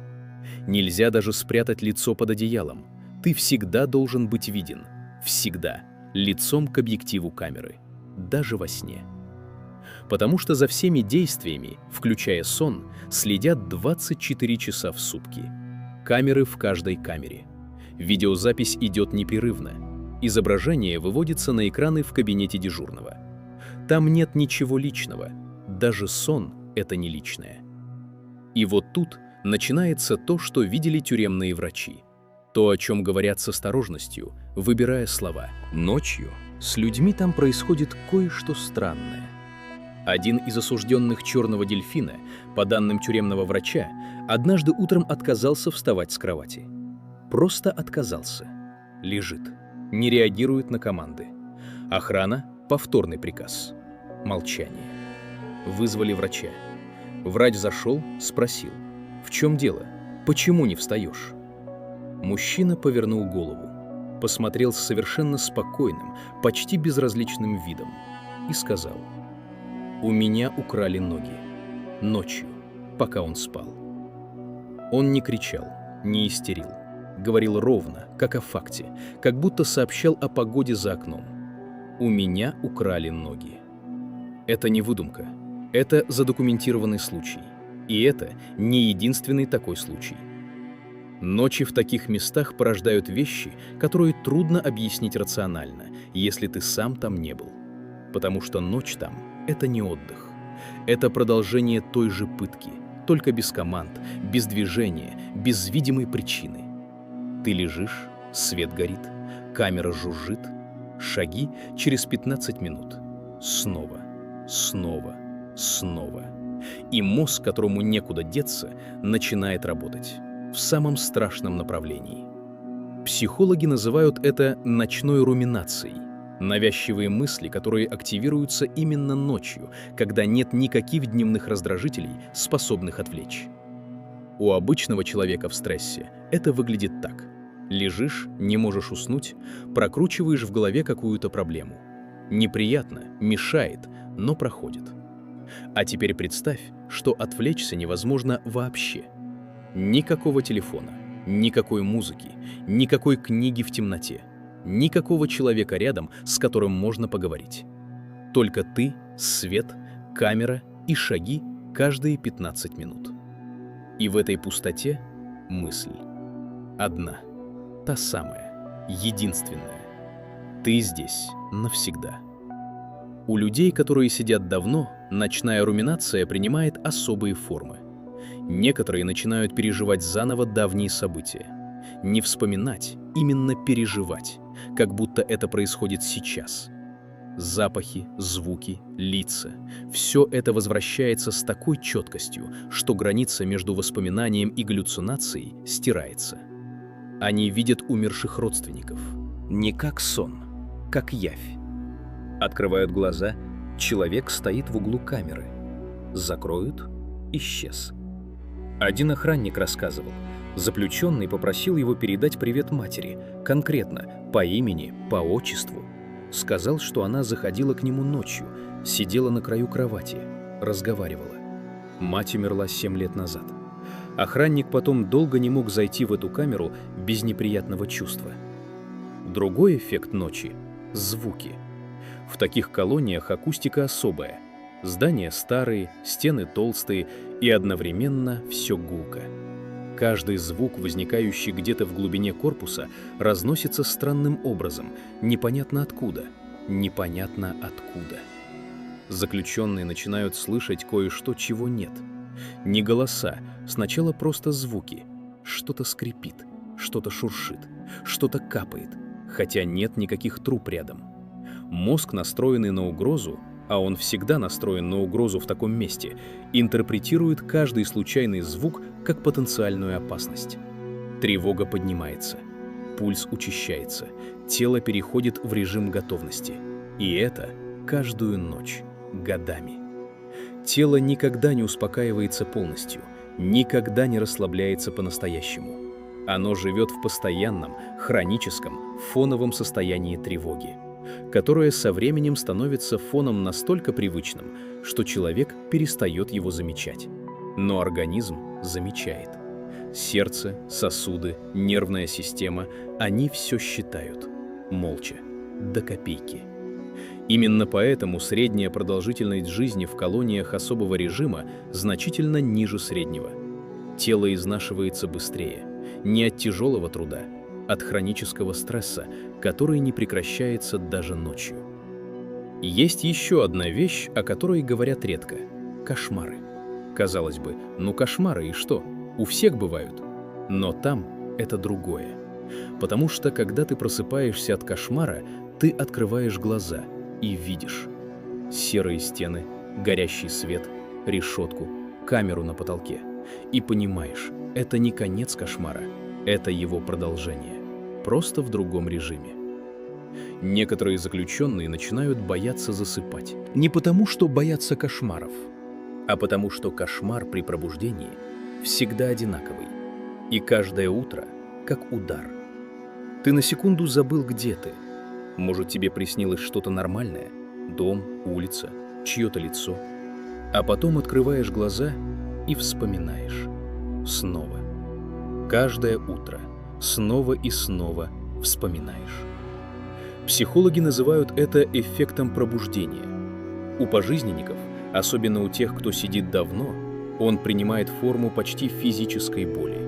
Нельзя даже спрятать лицо под одеялом. Ты всегда должен быть виден. Всегда. Лицом к объективу камеры. Даже во сне. Потому что за всеми действиями, включая сон, следят 24 часа в сутки. Камеры в каждой камере. Видеозапись идет непрерывно. Изображение выводится на экраны в кабинете дежурного. Там нет ничего личного. Даже сон — это не личное. И вот тут начинается то, что видели тюремные врачи. То, о чем говорят с осторожностью, выбирая слова. Ночью с людьми там происходит кое-что странное. Один из осужденных «Черного дельфина», по данным тюремного врача, однажды утром отказался вставать с кровати. Просто отказался. Лежит. Не реагирует на команды. Охрана — повторный приказ. Молчание. Вызвали врача. Врач зашел, спросил: «В чем дело? Почему не встаешь?» Мужчина повернул голову, посмотрел с совершенно спокойным, почти безразличным видом и сказал: «У меня украли ноги. Ночью, пока он спал». Он не кричал, не истерил. Говорил ровно, как о факте, как будто сообщал о погоде за окном. «У меня украли ноги». Это не выдумка. Это задокументированный случай. И это не единственный такой случай. Ночи в таких местах порождают вещи, которые трудно объяснить рационально, если ты сам там не был. Потому что ночь там — это не отдых. Это продолжение той же пытки, только без команд, без движения, без видимой причины. Ты лежишь, свет горит, камера жужжит, шаги через 15 минут. Снова, снова, снова. И мозг, которому некуда деться, начинает работать в самом страшном направлении. Психологи называют это ночной руминацией. Навязчивые мысли, которые активируются именно ночью, когда нет никаких дневных раздражителей, способных отвлечь. У обычного человека в стрессе это выглядит так. Лежишь, не можешь уснуть, прокручиваешь в голове какую-то проблему. Неприятно, мешает, но проходит. А теперь представь, что отвлечься невозможно вообще. Никакого телефона, никакой музыки, никакой книги в темноте, никакого человека рядом, с которым можно поговорить. Только ты, свет, камера и шаги каждые 15 минут. И в этой пустоте мысль. Одна, та самая, единственная. Ты здесь навсегда. У людей, которые сидят давно, Ночная руминация принимает особые формы. Некоторые начинают переживать заново давние события. Не вспоминать, именно переживать, как будто это происходит сейчас. Запахи, звуки, лица – все это возвращается с такой четкостью, что граница между воспоминанием и галлюцинацией стирается. Они видят умерших родственников. Не как сон, как явь. Открывают глаза, человек стоит в углу камеры. Закроют – исчез. Один охранник рассказывал, заключенный попросил его передать привет матери, конкретно, по имени, по отчеству. Сказал, что она заходила к нему ночью, сидела на краю кровати, разговаривала. Мать умерла 7 лет назад. Охранник потом долго не мог зайти в эту камеру без неприятного чувства. Другой эффект ночи – звуки. В таких колониях акустика особая. Здания старые, стены толстые и одновременно все гулко. Каждый звук, возникающий где-то в глубине корпуса, разносится странным образом, непонятно откуда. Заключенные начинают слышать кое-что, чего нет. Не голоса, сначала просто звуки. Что-то скрипит, что-то шуршит, что-то капает, хотя нет никаких труб рядом. Мозг, настроенный на угрозу, а он всегда настроен на угрозу в таком месте, интерпретирует каждый случайный звук как потенциальную опасность. Тревога поднимается, пульс учащается, тело переходит в режим готовности. И это каждую ночь, годами. Тело никогда не успокаивается полностью, никогда не расслабляется по-настоящему. Оно живет в постоянном, хроническом, фоновом состоянии тревоги, которое со временем становится фоном настолько привычным, что человек перестает его замечать. Но организм замечает. Сердце, сосуды, нервная система – они все считают. Молча. До копейки. Именно поэтому средняя продолжительность жизни в колониях особого режима значительно ниже среднего. Тело изнашивается быстрее. Не от тяжелого труда, от хронического стресса, который не прекращается даже ночью. Есть еще одна вещь, о которой говорят редко – кошмары. Казалось бы, ну кошмары и что? У всех бывают. Но там это другое. Потому что, когда ты просыпаешься от кошмара, ты открываешь глаза и видишь серые стены, горящий свет, решетку, камеру на потолке. И понимаешь, это не конец кошмара, это его продолжение. Просто в другом режиме. Некоторые заключенные начинают бояться засыпать. Не потому, что боятся кошмаров, а потому, что кошмар при пробуждении всегда одинаковый. И каждое утро как удар. Ты на секунду забыл, где ты. Может, тебе приснилось что-то нормальное? Дом, улица, чье-то лицо. А потом открываешь глаза и вспоминаешь. Снова. Каждое утро. Снова и снова вспоминаешь. Психологи называют это эффектом пробуждения. У пожизненников, особенно у тех, кто сидит давно, он принимает форму почти физической боли.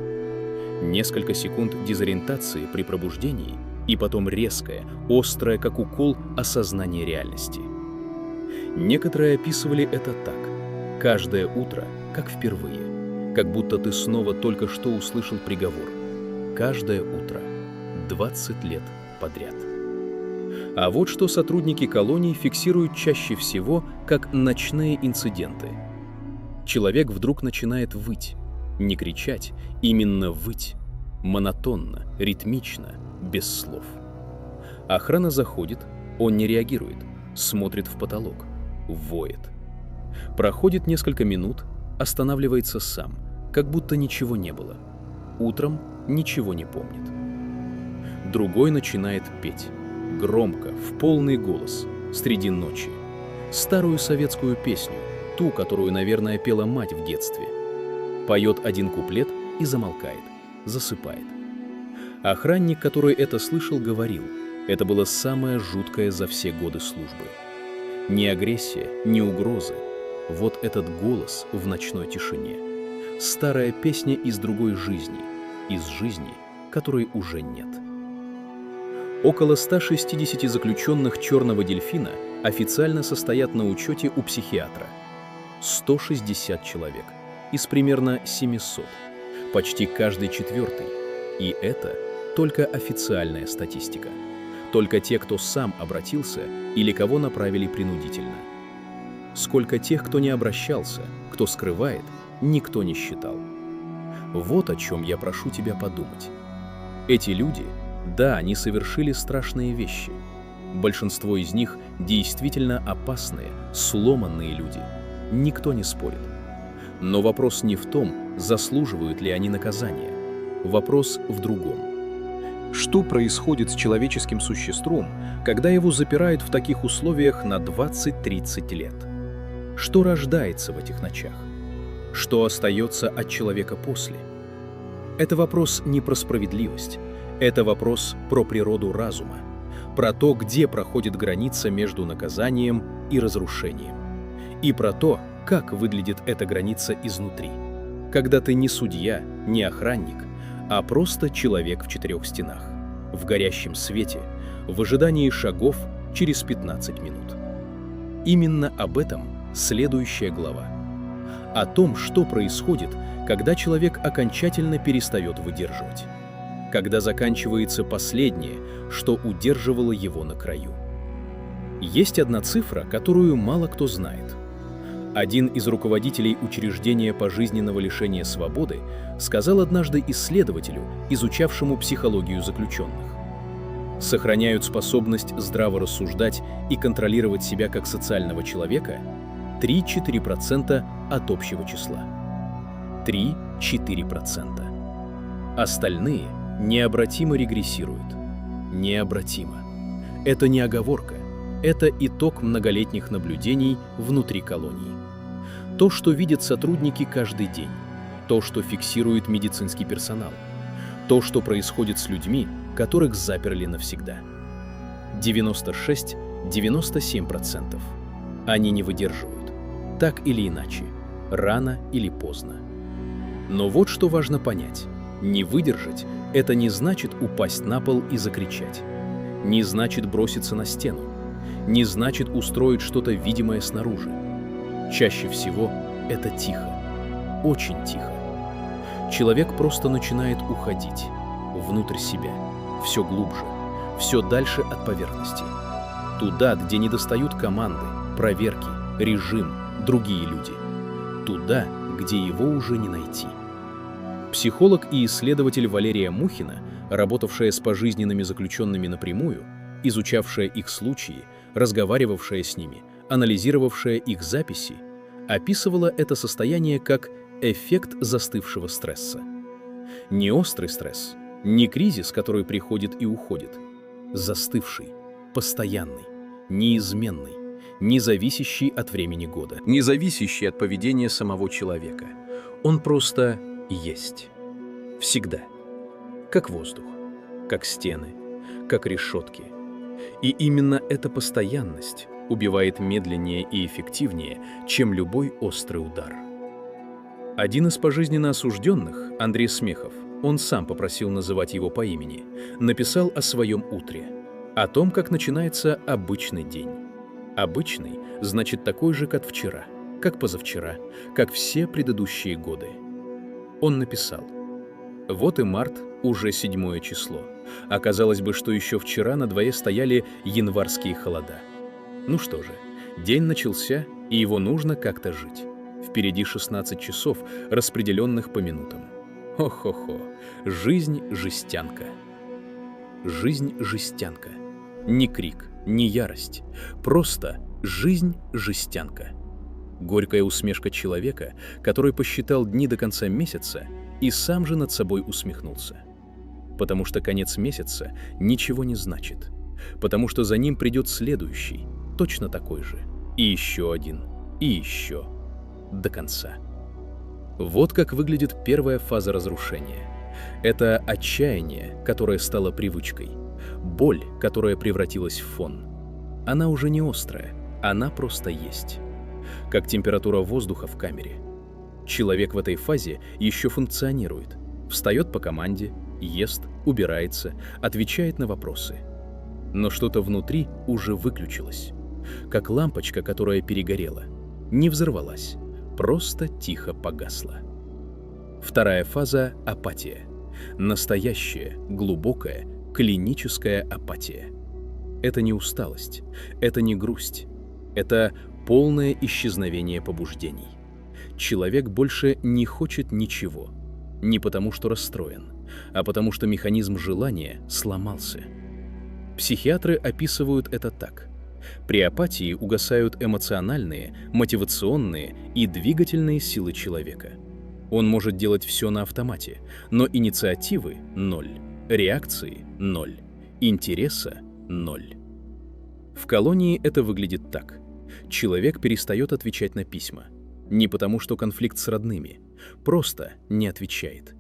Несколько секунд дезориентации при пробуждении и потом резкое, острое, как укол, осознание реальности. Некоторые описывали это так. Каждое утро, как впервые, как будто ты снова только что услышал приговор. Каждое утро, 20 лет подряд. А вот что сотрудники колоний фиксируют чаще всего как ночные инциденты. Человек вдруг начинает выть. Не кричать, именно выть. Монотонно, ритмично, без слов. Охрана заходит, он не реагирует, смотрит в потолок, воет. Проходит несколько минут, останавливается сам, как будто ничего не было. Утром ничего не помнит. Другой начинает петь. Громко, в полный голос, среди ночи. Старую советскую песню, ту, которую, наверное, пела мать в детстве. Поет один куплет и замолкает, засыпает. Охранник, который это слышал, говорил, это было самое жуткое за все годы службы. Ни агрессия, ни угрозы. Вот этот голос в ночной тишине. Старая песня из другой жизни, из жизни, которой уже нет. Около 160 заключенных «Черного дельфина» официально состоят на учете у психиатра. 160 человек из примерно 700, почти каждый четвертый. И это только официальная статистика. Только те, кто сам обратился или кого направили принудительно. Сколько тех, кто не обращался, кто скрывает, никто не считал. Вот о чем я прошу тебя подумать. Эти люди, да, они совершили страшные вещи. Большинство из них действительно опасные, сломанные люди. Никто не спорит. Но вопрос не в том, заслуживают ли они наказания. Вопрос в другом. Что происходит с человеческим существом, когда его запирают в таких условиях на 20-30 лет? Что рождается в этих ночах? Что остается от человека после? Это вопрос не про справедливость. Это вопрос про природу разума, про то, где проходит граница между наказанием и разрушением, и про то, как выглядит эта граница изнутри, когда ты не судья, не охранник, а просто человек в четырех стенах, в горящем свете, в ожидании шагов через 15 минут. Именно об этом следующая глава. О том, что происходит, когда человек окончательно перестает выдерживать, когда заканчивается последнее, что удерживало его на краю. Есть одна цифра, которую мало кто знает. Один из руководителей учреждения пожизненного лишения свободы сказал однажды исследователю, изучавшему психологию заключенных: сохраняют способность здраво рассуждать и контролировать себя как социального человека 3-4% от общего числа. 3-4%. Остальные необратимо регрессируют. Необратимо. Это не оговорка. Это итог многолетних наблюдений внутри колонии. То, что видят сотрудники каждый день. То, что фиксирует медицинский персонал. То, что происходит с людьми, которых заперли навсегда. 96-97%. Они не выдерживают. Так или иначе. Рано или поздно. Но вот что важно понять. Не выдержать — это не значит упасть на пол и закричать. Не значит броситься на стену. Не значит устроить что-то видимое снаружи. Чаще всего это тихо. Очень тихо. Человек просто начинает уходить внутрь себя, все глубже, все дальше от поверхности. Туда, где не достают команды, проверки, режим, другие люди. Туда, где его уже не найти. Психолог и исследователь Валерия Мухина, работавшая с пожизненными заключенными напрямую, изучавшая их случаи, разговаривавшая с ними, анализировавшая их записи, описывала это состояние как эффект застывшего стресса. Не острый стресс, не кризис, который приходит и уходит. Застывший, постоянный, неизменный, не зависящий от времени года, не зависящий от поведения самого человека. Он просто есть. Всегда. Как воздух, как стены, как решетки. И именно эта постоянность убивает медленнее и эффективнее, чем любой острый удар. Один из пожизненно осужденных, Андрей Смехов, он сам попросил называть его по имени, написал о своем утре, о том, как начинается обычный день. Обычный значит такой же, как вчера, как позавчера, как все предыдущие годы. Он написал: «Вот и март, уже 7 число. Оказалось бы, что еще вчера на дворе стояли январские холода. Ну что же, день начался, и его нужно как-то жить. Впереди 16 часов, распределенных по минутам. Хо-хо-хо, жизнь жестянка». Жизнь жестянка. Не крик, не ярость, просто жизнь жестянка. Горькая усмешка человека, который посчитал дни до конца месяца и сам же над собой усмехнулся. Потому что конец месяца ничего не значит. Потому что за ним придет следующий, точно такой же. И еще один, и еще. До конца. Вот как выглядит первая фаза разрушения. Это отчаяние, которое стало привычкой. Боль, которая превратилась в фон. Она уже не острая, она просто есть. Как температура воздуха в камере. Человек в этой фазе еще функционирует. Встает по команде, ест, убирается, отвечает на вопросы. Но что-то внутри уже выключилось. Как лампочка, которая перегорела. Не взорвалась, просто тихо погасла. Вторая фаза — апатия. Настоящая, глубокая, клиническая апатия. Это не усталость, это не грусть, это полное исчезновение побуждений. Человек больше не хочет ничего, не потому что расстроен, а потому что механизм желания сломался. Психиатры описывают это так. При апатии угасают эмоциональные, мотивационные и двигательные силы человека. Он может делать все на автомате, но инициативы — ноль, реакции — ноль, интереса — ноль. В колонии это выглядит так. Человек перестает отвечать на письма. Не потому, что конфликт с родными, просто не отвечает.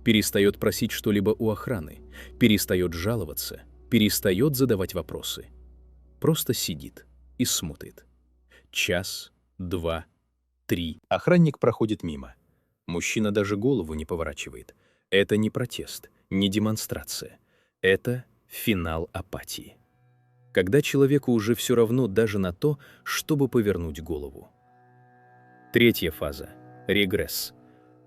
Перестает просить что-либо у охраны, перестает жаловаться, перестает задавать вопросы. Просто сидит и смотрит. Час, два, три. Охранник проходит мимо. Мужчина даже голову не поворачивает. Это не протест, не демонстрация. Это финал апатии. Когда человеку уже все равно даже на то, чтобы повернуть голову. Третья фаза — регресс.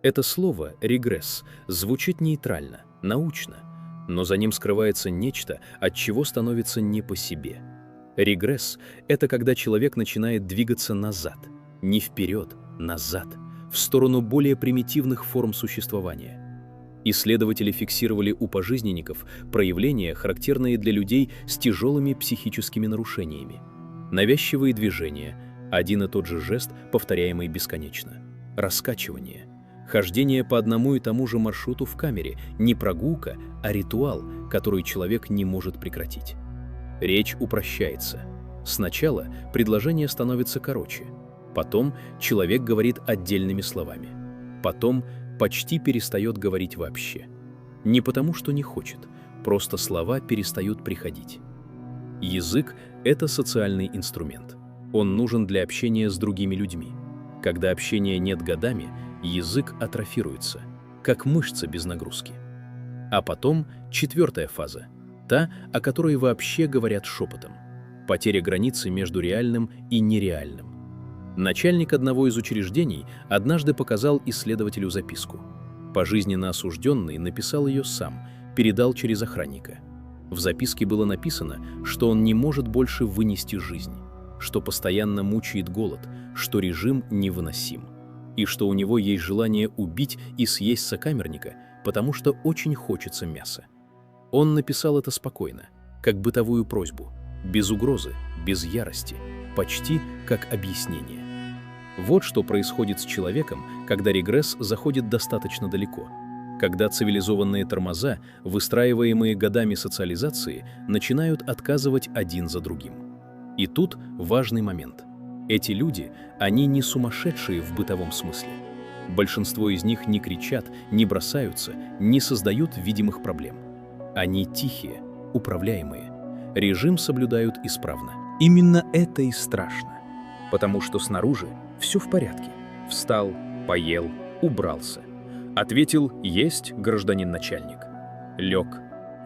Это слово «регресс» звучит нейтрально, научно, но за ним скрывается нечто, от чего становится не по себе. Регресс — это когда человек начинает двигаться назад, не вперед, назад, в сторону более примитивных форм существования. Исследователи фиксировали у пожизненников проявления, характерные для людей с тяжелыми психическими нарушениями. Навязчивые движения, один и тот же жест, повторяемый бесконечно. Раскачивание. Хождение по одному и тому же маршруту в камере, не прогулка, а ритуал, который человек не может прекратить. Речь упрощается. Сначала предложение становится короче, потом человек говорит отдельными словами, потом почти перестает говорить вообще. Не потому, что не хочет, просто слова перестают приходить. Язык — это социальный инструмент. Он нужен для общения с другими людьми. Когда общения нет годами, язык атрофируется, как мышца без нагрузки. А потом четвертая фаза, та, о которой вообще говорят шепотом. Потеря границы между реальным и нереальным. Начальник одного из учреждений однажды показал исследователю записку. Пожизненно осужденный написал ее сам, передал через охранника. В записке было написано, что он не может больше вынести жизнь, что постоянно мучает голод, что режим невыносим, и что у него есть желание убить и съесть сокамерника, потому что очень хочется мяса. Он написал это спокойно, как бытовую просьбу, без угрозы, без ярости, почти как объяснение. Вот что происходит с человеком, когда регресс заходит достаточно далеко, когда цивилизованные тормоза, выстраиваемые годами социализации, начинают отказывать один за другим. И тут важный момент. Эти люди, они не сумасшедшие в бытовом смысле. Большинство из них не кричат, не бросаются, не создают видимых проблем. Они тихие, управляемые. Режим соблюдают исправно. Именно это и страшно. Потому что снаружи все в порядке. Встал, поел, убрался. Ответил «Есть, гражданин начальник». Лег,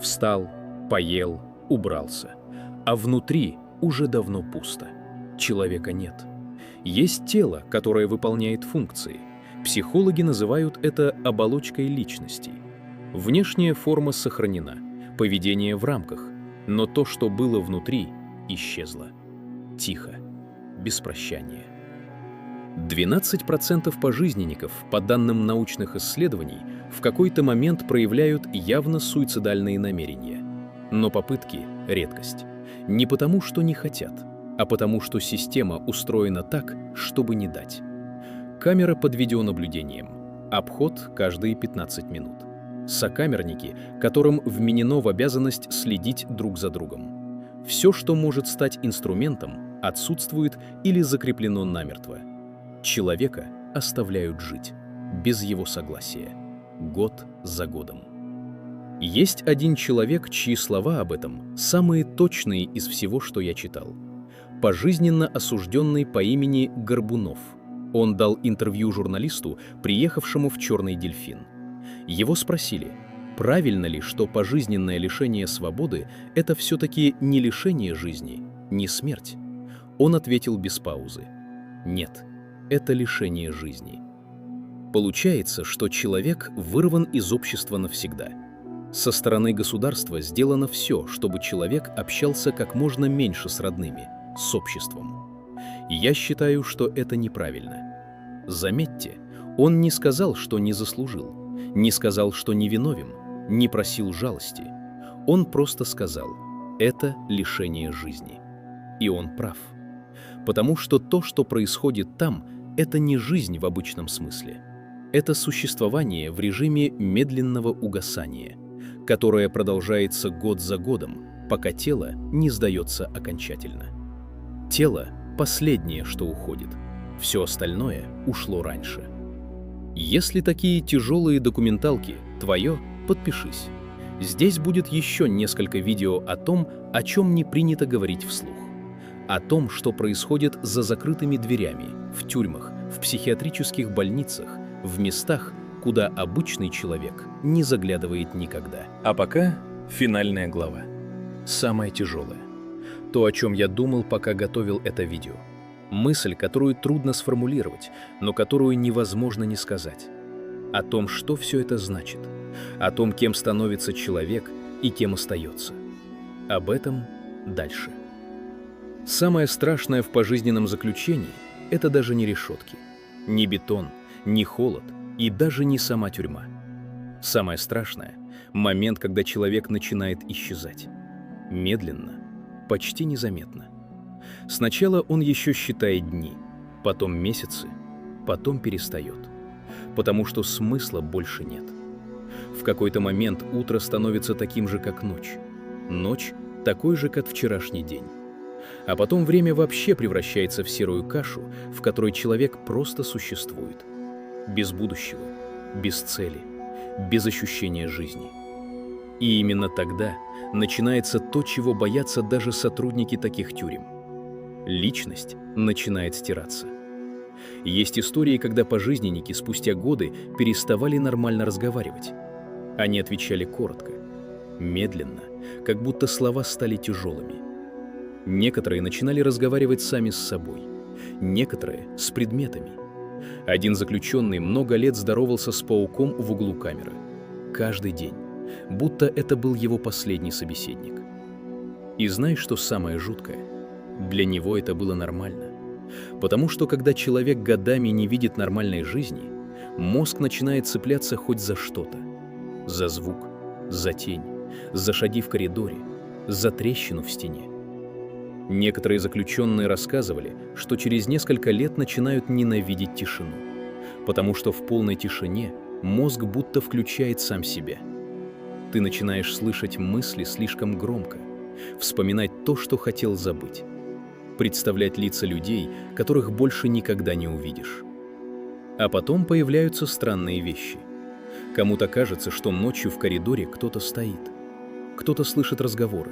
встал, поел, убрался. А внутри уже давно пусто. Человека нет. Есть тело, которое выполняет функции. Психологи называют это оболочкой личности. Внешняя форма сохранена, поведение в рамках, но то, что было внутри, исчезло. Тихо, без прощания. 12% пожизненников, по данным научных исследований, в какой-то момент проявляют явно суицидальные намерения. Но попытки — редкость. Не потому, что не хотят, а потому, что система устроена так, чтобы не дать. Камера под видеонаблюдением. Обход каждые 15 минут. Сокамерники, которым вменено в обязанность следить друг за другом. Все, что может стать инструментом, отсутствует или закреплено намертво. Человека оставляют жить, без его согласия, год за годом. Есть один человек, чьи слова об этом самые точные из всего, что я читал. Пожизненно осужденный по имени Горбунов. Он дал интервью журналисту, приехавшему в «Черный дельфин». Его спросили, правильно ли, что пожизненное лишение свободы — это все-таки не лишение жизни, не смерть. Он ответил без паузы: нет, – это лишение жизни. Получается, что человек вырван из общества навсегда. Со стороны государства сделано все, чтобы человек общался как можно меньше с родными, с обществом. Я считаю, что это неправильно. Заметьте, он не сказал, что не заслужил, не сказал, что невиновен, не просил жалости. Он просто сказал: это лишение жизни. И он прав. Потому что то, что происходит там, это не жизнь в обычном смысле. Это существование в режиме медленного угасания, которое продолжается год за годом, пока тело не сдается окончательно. Тело – последнее, что уходит. Все остальное ушло раньше. Если такие тяжелые документалки твое, подпишись. Здесь будет еще несколько видео о том, о чем не принято говорить вслух. О том, что происходит за закрытыми дверями, в тюрьмах, в психиатрических больницах, в местах, куда обычный человек не заглядывает никогда. А пока финальная глава. Самая тяжелая. То, о чем я думал, пока готовил это видео. Мысль, которую трудно сформулировать, но которую невозможно не сказать. О том, что все это значит. О том, кем становится человек и кем остается. Об этом дальше. Самое страшное в пожизненном заключении – это даже не решетки, не бетон, не холод и даже не сама тюрьма. Самое страшное – момент, когда человек начинает исчезать. Медленно, почти незаметно. Сначала он еще считает дни, потом месяцы, потом перестает. Потому что смысла больше нет. В какой-то момент утро становится таким же, как ночь. Ночь такой же, как вчерашний день. А потом время вообще превращается в серую кашу, в которой человек просто существует. Без будущего, без цели, без ощущения жизни. И именно тогда начинается то, чего боятся даже сотрудники таких тюрем. Личность начинает стираться. Есть истории, когда пожизненники спустя годы переставали нормально разговаривать. Они отвечали коротко, медленно, как будто слова стали тяжелыми. Некоторые начинали разговаривать сами с собой, некоторые — с предметами. Один заключенный много лет здоровался с пауком в углу камеры. Каждый день, будто это был его последний собеседник. И знаешь, что самое жуткое? Для него это было нормально. Потому что когда человек годами не видит нормальной жизни, мозг начинает цепляться хоть за что-то. За звук, за тень, за шаги в коридоре, за трещину в стене. Некоторые заключенные рассказывали, что через несколько лет начинают ненавидеть тишину, потому что в полной тишине мозг будто включает сам себя. Ты начинаешь слышать мысли слишком громко, вспоминать то, что хотел забыть, представлять лица людей, которых больше никогда не увидишь. А потом появляются странные вещи. Кому-то кажется, что ночью в коридоре кто-то стоит, кто-то слышит разговоры,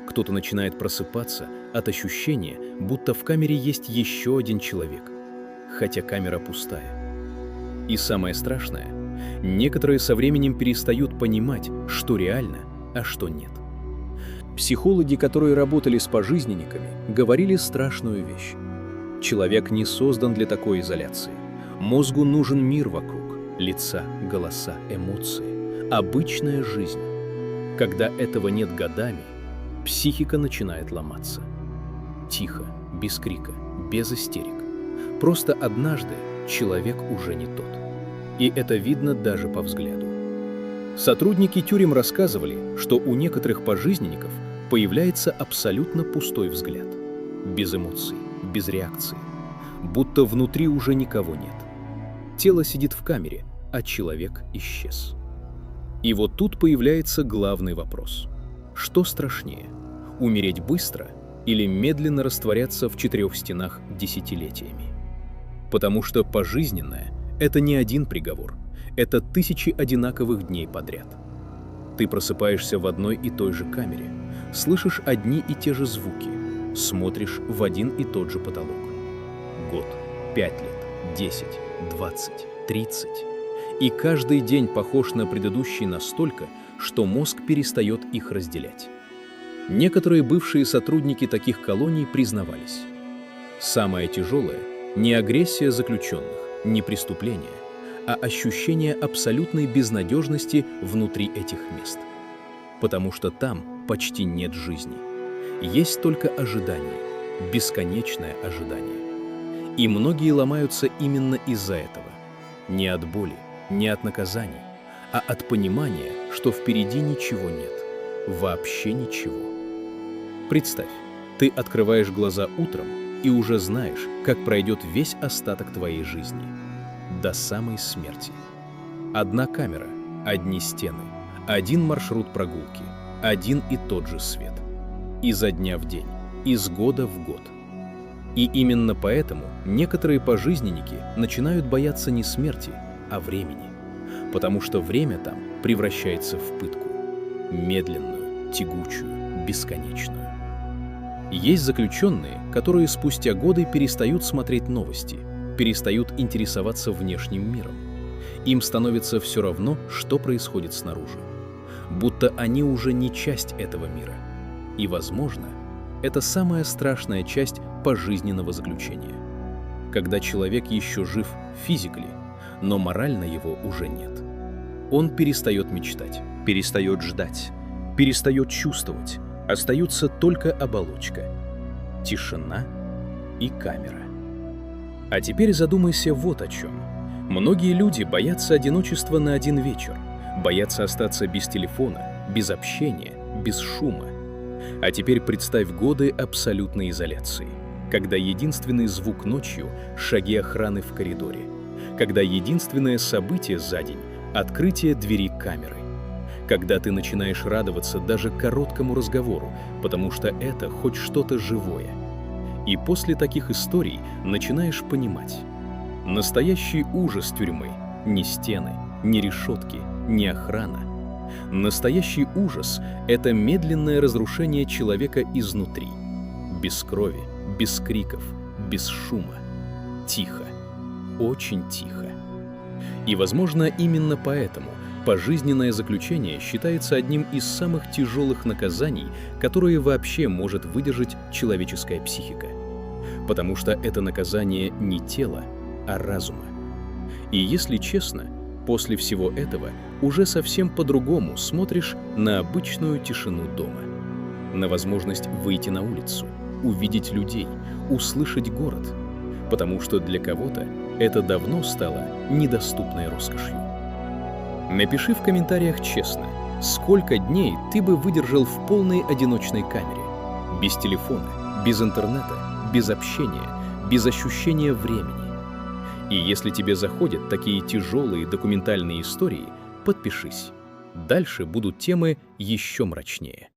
кто-то начинает просыпаться от ощущения, будто в камере есть еще один человек, хотя камера пустая. И самое страшное, некоторые со временем перестают понимать, что реально, а что нет. Психологи, которые работали с пожизненниками, говорили страшную вещь. Человек не создан для такой изоляции. Мозгу нужен мир вокруг, лица, голоса, эмоции, обычная жизнь. Когда этого нет годами, психика начинает ломаться. Тихо, без крика, без истерик. Просто однажды человек уже не тот. И это видно даже по взгляду. Сотрудники тюрем рассказывали, что у некоторых пожизненников появляется абсолютно пустой взгляд. Без эмоций, без реакции. Будто внутри уже никого нет. Тело сидит в камере, а человек исчез. И вот тут появляется главный вопрос. Что страшнее? Умереть быстро или медленно растворяться в четырех стенах десятилетиями? Потому что пожизненное — это не один приговор, это тысячи одинаковых дней подряд. Ты просыпаешься в одной и той же камере, слышишь одни и те же звуки, смотришь в один и тот же потолок. Год, 5 лет, 10, 20, 30. И каждый день похож на предыдущий настолько, что мозг перестает их разделять. Некоторые бывшие сотрудники таких колоний признавались: самое тяжелое — Не агрессия заключенных, не преступление, а ощущение абсолютной безнадежности внутри этих мест. Потому что там почти нет жизни. Есть только ожидание, бесконечное ожидание. И многие ломаются именно из-за этого. Не от боли, не от наказаний, а от понимания, что впереди ничего нет. Вообще ничего. Представь, ты открываешь глаза утром и уже знаешь, как пройдет весь остаток твоей жизни. До самой смерти. Одна камера, одни стены, один маршрут прогулки, один и тот же свет. Изо дня в день, из года в год. И именно поэтому некоторые пожизненники начинают бояться не смерти, а времени. Потому что время там превращается в пытку. Медленную, тягучую, бесконечную. Есть заключенные, которые спустя годы перестают смотреть новости, перестают интересоваться внешним миром. Им становится все равно, что происходит снаружи. Будто они уже не часть этого мира. И, возможно, это самая страшная часть пожизненного заключения. Когда человек еще жив физикали, но морально его уже нет. Он перестает мечтать, перестает ждать, перестает чувствовать. Остаются только оболочка, тишина и камера. А теперь задумайся вот о чем. Многие люди боятся одиночества на один вечер, боятся остаться без телефона, без общения, без шума. А теперь представь годы абсолютной изоляции, когда единственный звук ночью — шаги охраны в коридоре, когда единственное событие за день — открытие двери камеры, когда ты начинаешь радоваться даже короткому разговору, потому что это хоть что-то живое. И после таких историй начинаешь понимать. Настоящий ужас тюрьмы — не стены, не решетки, не охрана. Настоящий ужас — это медленное разрушение человека изнутри. Без крови, без криков, без шума. Тихо. Очень тихо. И, возможно, именно поэтому пожизненное заключение считается одним из самых тяжелых наказаний, которые вообще может выдержать человеческая психика. Потому что это наказание не тела, а разума. И если честно, после всего этого уже совсем по-другому смотришь на обычную тишину дома. На возможность выйти на улицу, увидеть людей, услышать город. Потому что для кого-то это давно стало недоступной роскошью. Напиши в комментариях честно, сколько дней ты бы выдержал в полной одиночной камере. Без телефона, без интернета, без общения, без ощущения времени. И если тебе заходят такие тяжелые документальные истории, подпишись. Дальше будут темы еще мрачнее.